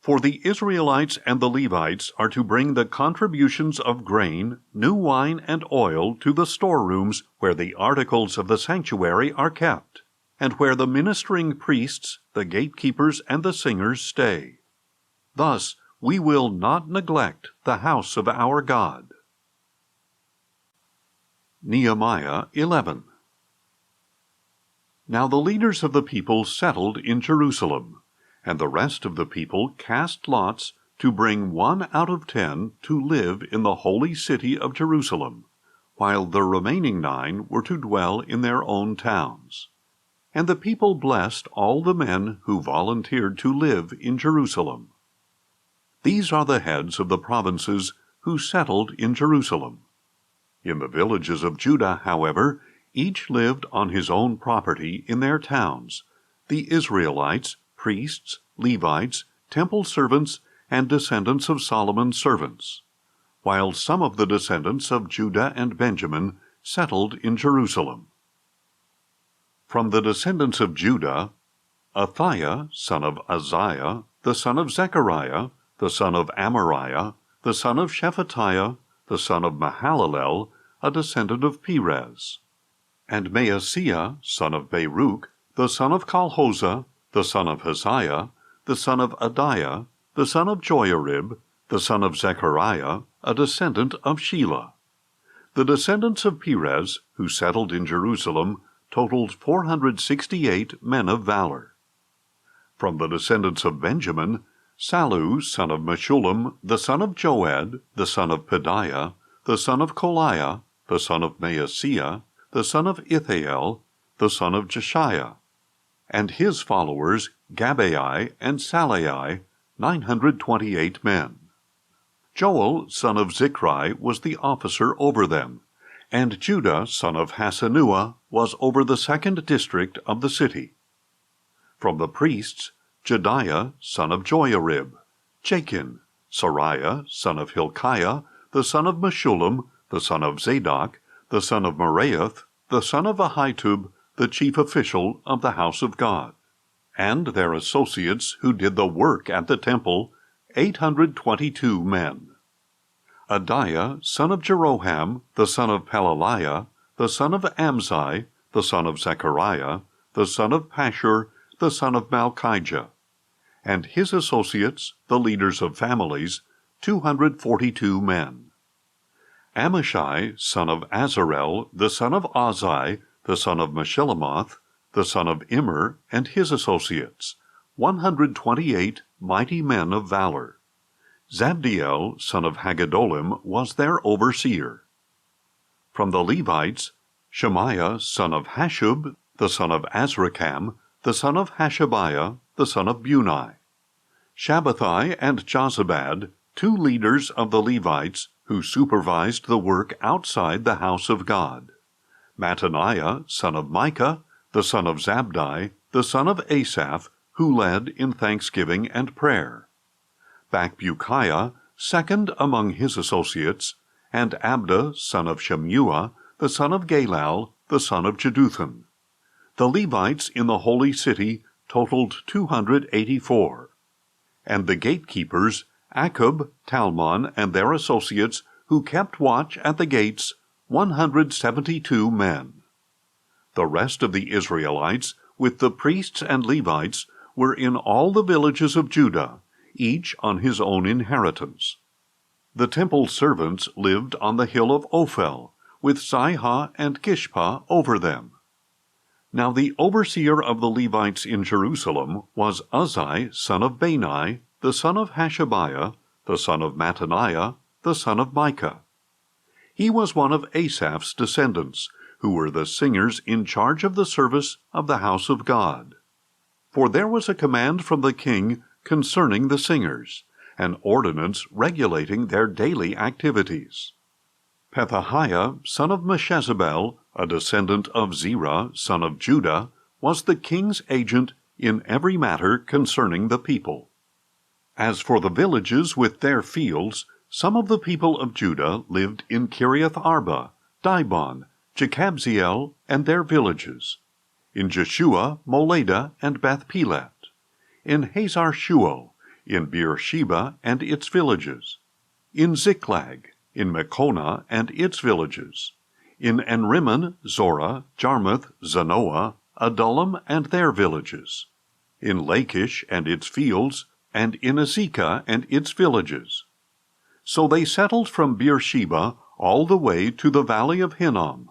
Speaker 1: For the Israelites and the Levites are to bring the contributions of grain, new wine, and oil to the storerooms where the articles of the sanctuary are kept, and where the ministering priests, the gatekeepers, and the singers stay. Thus we will not neglect the house of our God. Nehemiah 11. Now the leaders of the people settled in Jerusalem, and the rest of the people cast lots to bring 1 out of 10 to live in the holy city of Jerusalem, while the remaining 9 were to dwell in their own towns. And the people blessed all the men who volunteered to live in Jerusalem. These are the heads of the provinces who settled in Jerusalem. In the villages of Judah, however, each lived on his own property in their towns, the Israelites, priests, Levites, temple servants, and descendants of Solomon's servants, while some of the descendants of Judah and Benjamin settled in Jerusalem. From the descendants of Judah, Athaiah, son of Uzziah, the son of Zechariah, the son of Amariah, the son of Shephatiah, the son of Mahalalel, a descendant of Perez, and Maaseiah, son of Baruch, the son of Calhosah, the son of Haziah, the son of Adiah, the son of Joiarib, the son of Zechariah, a descendant of Shelah. The descendants of Perez, who settled in Jerusalem, totaled 468 men of valor. From the descendants of Benjamin, Sallu, son of Meshullam, the son of Joed, the son of Pedaiah, the son of Koliah, the son of Maaseiah, the son of Ithael, the son of Jeshiah, and his followers Gabbai and Sallai, 928 men. Joel, son of Zichri, was the officer over them, and Judah, son of Hasenuah, was over the 2nd district of the city. From the priests, Jedaiah, son of Joiarib, Jachin, Sariah, son of Hilkiah, the son of Meshullam, the son of Zadok, the son of Meraioth, the son of Ahitub, the chief official of the house of God, and their associates who did the work at the temple, 822 men. Adiah, son of Jeroham, the son of Pelaliah, the son of Amzai, the son of Zechariah, the son of Pashur, the son of Malchijah, and his associates, the leaders of families, 242 men. Amashai, son of Azarel, the son of Azai, the son of Meshillemoth, the son of Immer, and his associates, 128 mighty men of valor. Zabdiel, son of Haggedolim, was their overseer. From the Levites, Shemaiah, son of Hashub, the son of Azrikam, the son of Hashabiah, the son of Bunai. Shabbathai and Jozabad, 2 leaders of the Levites who supervised the work outside the house of God. Mattaniah, son of Micah, the son of Zabdi, the son of Asaph, who led in thanksgiving and prayer. Bakbukiah, second among his associates, and Abda, son of Shemuah, the son of Galal, the son of Jeduthun. The Levites in the holy city totaled 284. And the gatekeepers, Akub, Talmon, and their associates, who kept watch at the gates, 172 men. The rest of the Israelites, with the priests and Levites, were in all the villages of Judah, each on his own inheritance. The temple servants lived on the hill of Ophel, with Sihah and Gishpa over them. Now the overseer of the Levites in Jerusalem was Uzzi, son of Bani, the son of Hashabiah, the son of Mattaniah, the son of Micah. He was one of Asaph's descendants, who were the singers in charge of the service of the house of God. For there was a command from the king concerning the singers, an ordinance regulating their daily activities. Pethahiah, son of Meshezabel, a descendant of Zerah, son of Judah, was the king's agent in every matter concerning the people. As for the villages with their fields, some of the people of Judah lived in Kiriath Arba, Dibon, Jekabzeel, and their villages, in Jeshua, Moleda, and Beth Pelet, in Hazar Shual, in Beersheba and its villages, in Ziklag, in Mekona and its villages, in Enrimmon, Zorah, Jarmuth, Zanoah, Adullam and their villages, in Lachish and its fields, and in Azekah and its villages. So they settled from Beersheba all the way to the valley of Hinnom.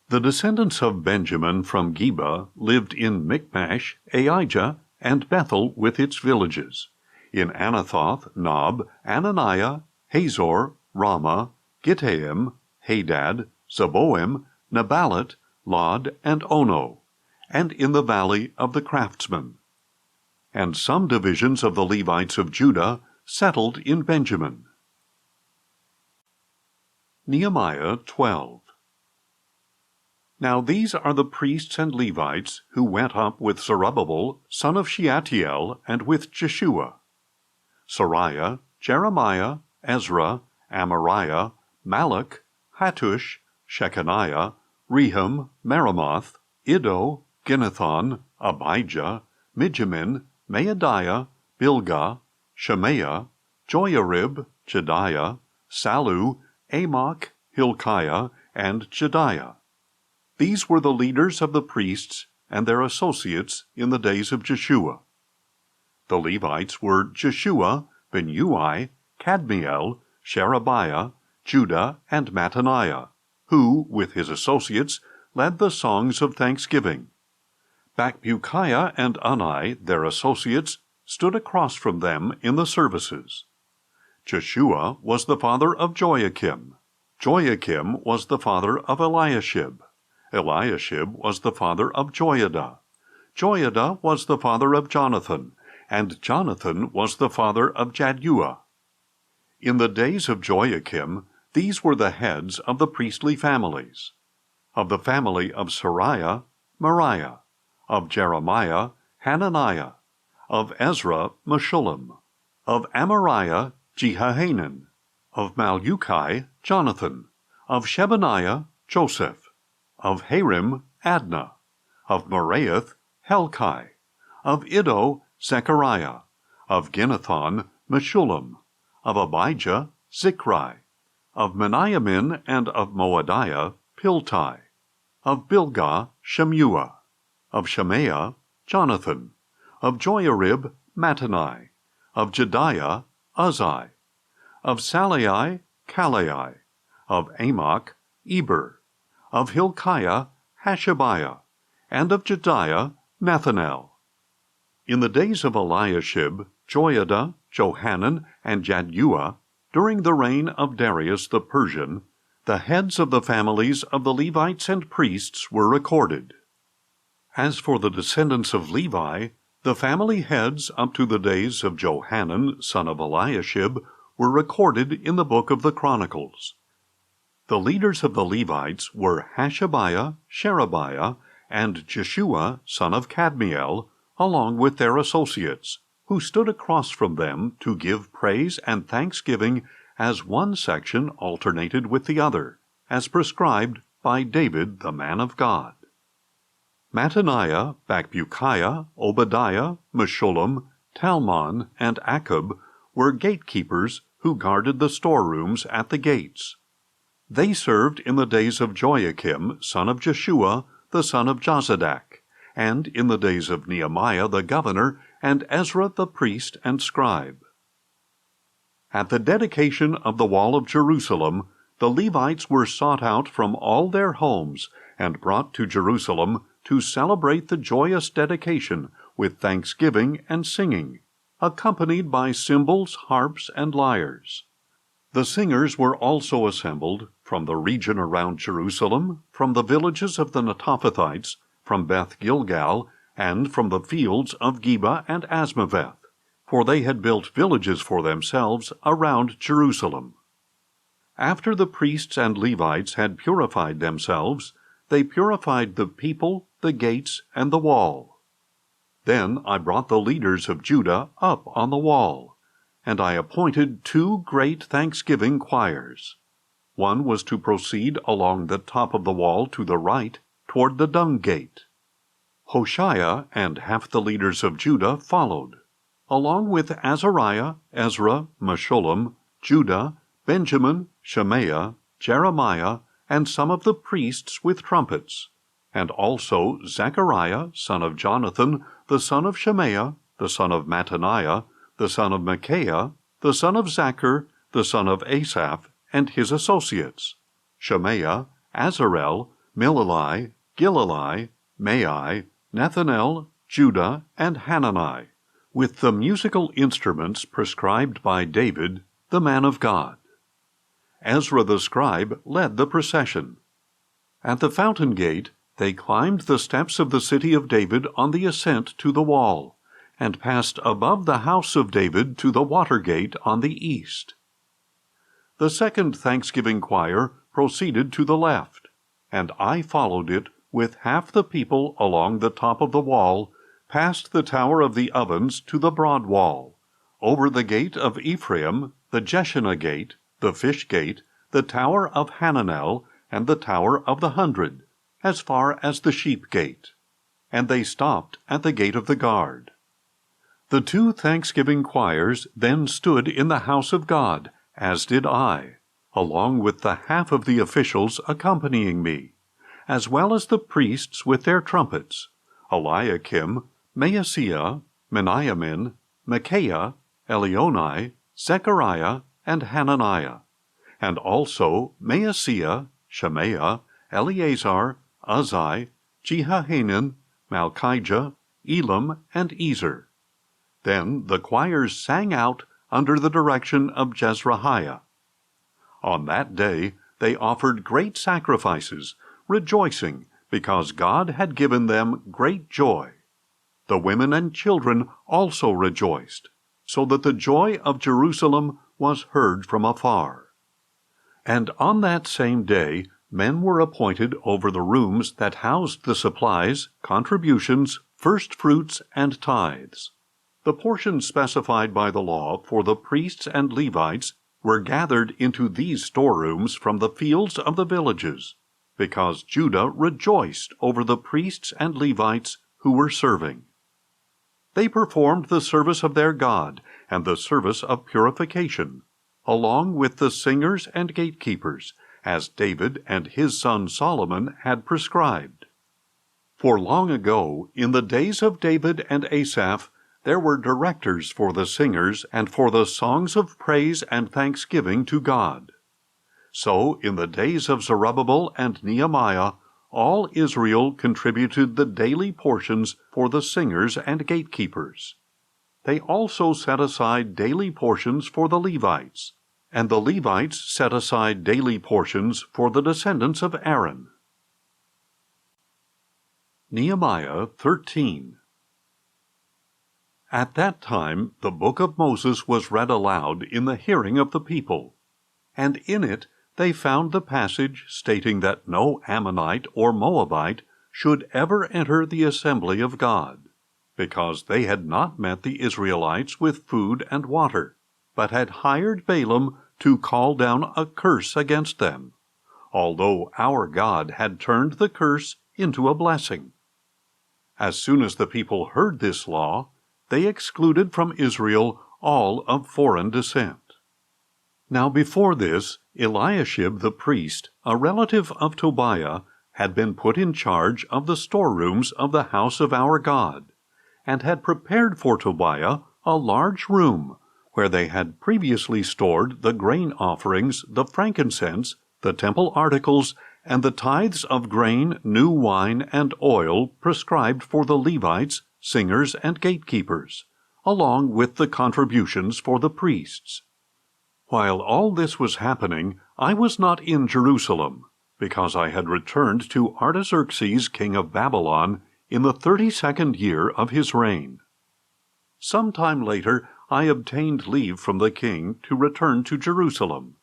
Speaker 1: The descendants of Benjamin from Geba lived in Michmash, Aijah, and Bethel with its villages, in Anathoth, Nob, Ananiah, Hazor, Ramah, Gittaim, Hadad, Zeboim, Neballat, Lod, and Ono, and in the valley of the craftsmen. And some divisions of the Levites of Judah settled in Benjamin. Nehemiah 12. Now these are the priests and Levites who went up with Zerubbabel, son of Shealtiel, and with Jeshua: Sariah, Jeremiah, Ezra, Amariah, Malach, Hattush, Shechaniah, Rehum, Meremoth, Iddo, Ginnethon, Abijah, Mijamin, Maadiah, Bilgah, Shemaiah, Joiarib, Jediah, Sallu, Amok, Hilkiah, and Jediah. These were the leaders of the priests and their associates in the days of Jeshua. The Levites were Jeshua, Binnui, Kadmiel, Sherebiah, Judah, and Mattaniah, who, with his associates, led the songs of thanksgiving. Bakbukiah and Unni, their associates, stood across from them in the services. Jeshua was the father of Joachim. Joachim was the father of Eliashib. Eliashib was the father of Joiada. Joiada was the father of Jonathan, and Jonathan was the father of Jaddua. In the days of Joachim, these were the heads of the priestly families. Of the family of Sariah, Moriah; of Jeremiah, Hananiah; of Ezra, Meshullam; of Amariah, Jehohanan; of Mallukai, Jonathan; of Shebaniah, Joseph; of Harim, Adnah; of Meraioth, Helkai; of Iddo, Zechariah; of Ginnethon, Meshullam; of Abijah, Zichri; of Meniamin and of Moadiah, Piltai; of Bilgah, Shemuah; of Shemaiah, Jonathan; of Joiarib, Mattani; of Jediah, Uzzi; of Salai, Kalai; of Amok, Eber; of Hilkiah, Hashabiah; and of Jediah, Nethanel. In the days of Eliashib, Joiada, Johanan, and Jaddua, during the reign of Darius the Persian, the heads of the families of the Levites and priests were recorded. As for the descendants of Levi, The family heads up to the days of Johanan, son of Eliashib, were recorded in the book of the Chronicles. The leaders of the Levites were Hashabiah, Sherebiah, and Jeshua, son of Kadmiel, along with their associates, who stood across from them to give praise and thanksgiving as one section alternated with the other, as prescribed by David the man of God. Mattaniah, Bakbukiah, Obadiah, Meshullam, Talmon, and Akub were gatekeepers who guarded the storerooms at the gates. They served in the days of Joachim, son of Jeshua, the son of Jozadak, and in the days of Nehemiah the governor, and Ezra the priest and scribe. At the dedication of the wall of Jerusalem, the Levites were sought out from all their homes and brought to Jerusalem to celebrate the joyous dedication with thanksgiving and singing, accompanied by cymbals, harps, and lyres. The singers were also assembled from the region around Jerusalem, from the villages of the Netophathites, from Beth Gilgal, and from the fields of Geba and Asmaveth, for they had built villages for themselves around Jerusalem. After the priests and Levites had purified themselves, they purified the people, the gates, and the wall. Then I brought the leaders of Judah up on the wall, and I appointed 2 great thanksgiving choirs. One was to proceed along the top of the wall to the right, toward the dung gate. Hoshea and half the leaders of Judah followed, along with Azariah, Ezra, Meshullam, Judah, Benjamin, Shemaiah, Jeremiah, and some of the priests with trumpets, and also Zechariah, son of Jonathan, the son of Shemaiah, the son of Mattaniah, the son of Micaiah, the son of Zachar, the son of Asaph, and his associates, Shemaiah, Azarel, Milalai, Gilalai, Mai, Nethanel, Judah, and Hanani, with the musical instruments prescribed by David, the man of God. Ezra the scribe led the procession. At the fountain gate, they climbed the steps of the city of David on the ascent to the wall, and passed above the house of David to the water gate on the east. The second thanksgiving choir proceeded to the left, and I followed it with half the people along the top of the wall, past the tower of the ovens to the broad wall, over the gate of Ephraim, the Jeshanah gate, the fish gate, the tower of Hananel, and the tower of the 100, as far as the sheep gate. And they stopped at the gate of the guard. The 2 thanksgiving choirs then stood in the house of God, as did I, along with the half of the officials accompanying me, as well as the priests with their trumpets, Eliakim, Maaseiah, Meniamin, Micaiah, Elionai, Zechariah, and Hananiah, and also Maaseiah, Shemaiah, Eleazar, Uzzi, Jehohanan, Malchijah, Elam, and Ezer. Then the choirs sang out under the direction of Jezrahiah. On that day they offered great sacrifices, rejoicing because God had given them great joy. The women and children also rejoiced, so that the joy of Jerusalem was heard from afar. And on that same day men were appointed over the rooms that housed the supplies, contributions, first fruits, and tithes. The portions specified by the law for the priests and Levites were gathered into these storerooms from the fields of the villages, because Judah rejoiced over the priests and Levites who were serving. They performed the service of their God and the service of purification, along with the singers and gatekeepers, as David and his son Solomon had prescribed. For long ago, in the days of David and Asaph, there were directors for the singers and for the songs of praise and thanksgiving to God. So, in the days of Zerubbabel and Nehemiah, all Israel contributed the daily portions for the singers and gatekeepers. They also set aside daily portions for the Levites, and the Levites set aside daily portions for the descendants of Aaron. Nehemiah 13. At that time the book of Moses was read aloud in the hearing of the people, and in it they found the passage stating that no Ammonite or Moabite should ever enter the assembly of God, because they had not met the Israelites with food and water, but had hired Balaam to call down a curse against them, although our God had turned the curse into a blessing. As soon as the people heard this law, they excluded from Israel all of foreign descent. Now before this, Eliashib the priest, a relative of Tobiah, had been put in charge of the storerooms of the house of our God, and had prepared for Tobiah a large room, where they had previously stored the grain offerings, the frankincense, the temple articles, and the tithes of grain, new wine, and oil prescribed for the Levites, singers, and gatekeepers, along with the contributions for the priests. While all this was happening, I was not in Jerusalem, because I had returned to Artaxerxes, king of Babylon, in the 32nd year of his reign. Some time later I obtained leave from the king to return to Jerusalem.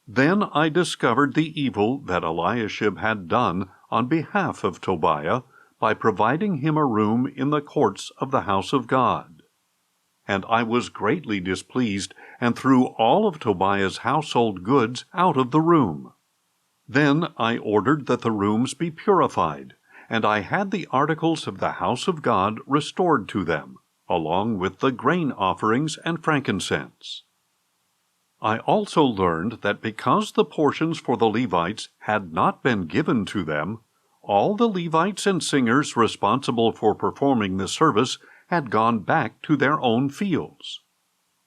Speaker 1: Then I discovered the evil that Eliashib had done on behalf of Tobiah by providing him a room in the courts of the house of God. And I was greatly displeased, and threw all of Tobiah's household goods out of the room. Then I ordered that the rooms be purified, and I had the articles of the house of God restored to them, along with the grain offerings and frankincense. I also learned that because the portions for the Levites had not been given to them, all the Levites and singers responsible for performing the service had gone back to their own fields.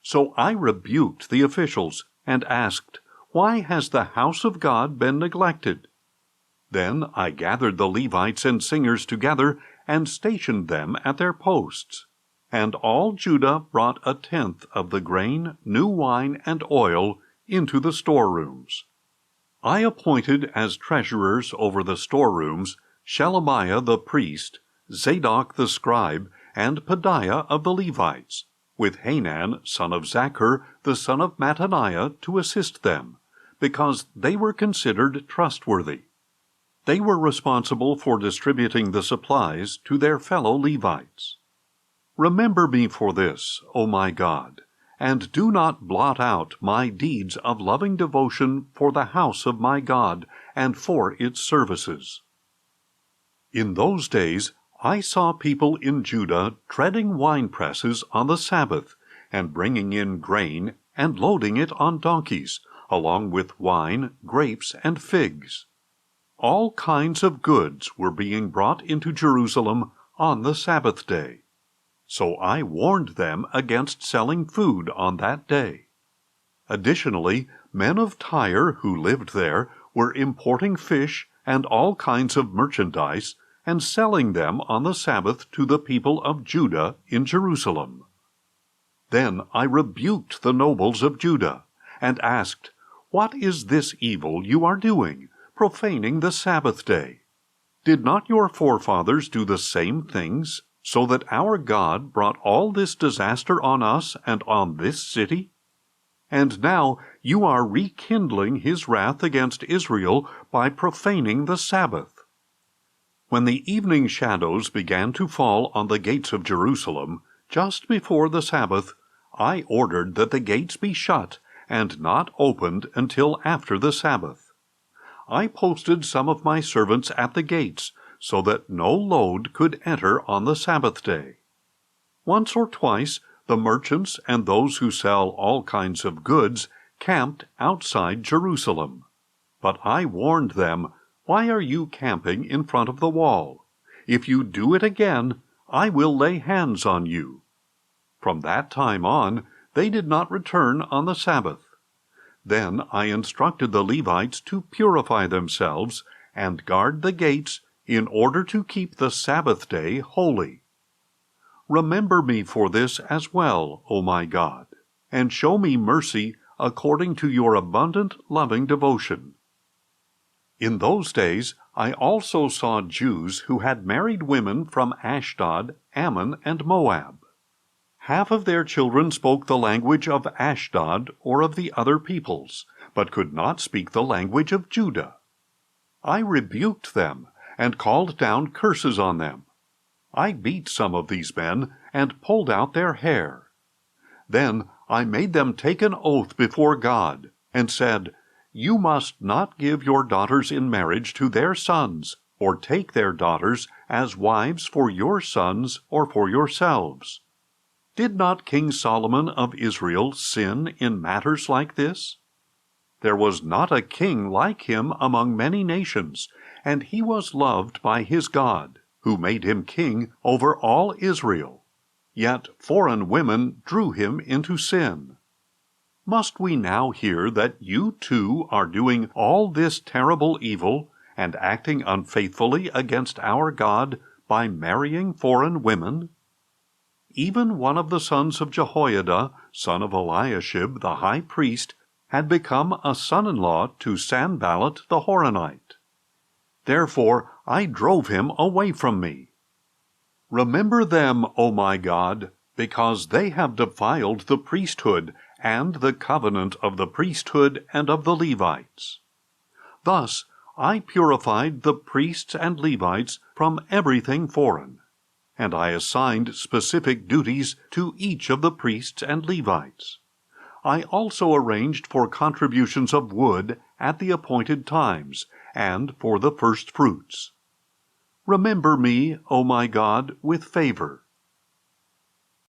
Speaker 1: So I rebuked the officials and asked, "Why has the house of God been neglected?" Then I gathered the Levites and singers together and stationed them at their posts. And all Judah brought 1/10 of the grain, new wine, and oil into the storerooms. I appointed as treasurers over the storerooms Shelemiah the priest, Zadok the scribe, and Pedaiah of the Levites, with Hanan son of Zachar, the son of Mattaniah, to assist them, because they were considered trustworthy. They were responsible for distributing the supplies to their fellow Levites. Remember me for this, O my God, and do not blot out my deeds of loving devotion for the house of my God and for its services. In those days I saw people in Judah treading winepresses on the Sabbath, and bringing in grain and loading it on donkeys, along with wine, grapes, and figs. All kinds of goods were being brought into Jerusalem on the Sabbath day. So I warned them against selling food on that day. Additionally, men of Tyre who lived there were importing fish and all kinds of merchandise and selling them on the Sabbath to the people of Judah in Jerusalem. Then I rebuked the nobles of Judah and asked, "What is this evil you are doing, profaning the Sabbath day? Did not your forefathers do the same things, so that our God brought all this disaster on us and on this city? And now you are rekindling his wrath against Israel by profaning the Sabbath." When the evening shadows began to fall on the gates of Jerusalem, just before the Sabbath, I ordered that the gates be shut and not opened until after the Sabbath. I posted some of my servants at the gates, so that no load could enter on the Sabbath day. Once or twice, the merchants and those who sell all kinds of goods camped outside Jerusalem. But I warned them, "Why are you camping in front of the wall? If you do it again, I will lay hands on you." From that time on, they did not return on the Sabbath. Then I instructed the Levites to purify themselves and guard the gates in order to keep the Sabbath day holy. Remember me for this as well, O my God, and show me mercy according to your abundant loving devotion. In those days I also saw Jews who had married women from Ashdod, Ammon, and Moab. Half of their children spoke the language of Ashdod or of the other peoples, but could not speak the language of Judah. I rebuked them and called down curses on them. I beat some of these men and pulled out their hair. Then I made them take an oath before God and said, "You must not give your daughters in marriage to their sons, or take their daughters as wives for your sons or for yourselves." Did not King Solomon of Israel sin in matters like this? There was not a king like him among many nations, and he was loved by his God, who made him king over all Israel. Yet foreign women drew him into sin. Must we now hear that you too are doing all this terrible evil and acting unfaithfully against our God by marrying foreign women? Even one of the sons of Jehoiada, son of Eliashib the high priest, had become a son-in-law to Sanballat the Horonite. Therefore I drove him away from me. Remember them, O my God, because they have defiled the priesthood and the covenant of the priesthood and of the Levites. Thus I purified the priests and Levites from everything foreign, and I assigned specific duties to each of the priests and Levites. I also arranged for contributions of wood at the appointed times, and for the first fruits. Remember me, O my God, with favor,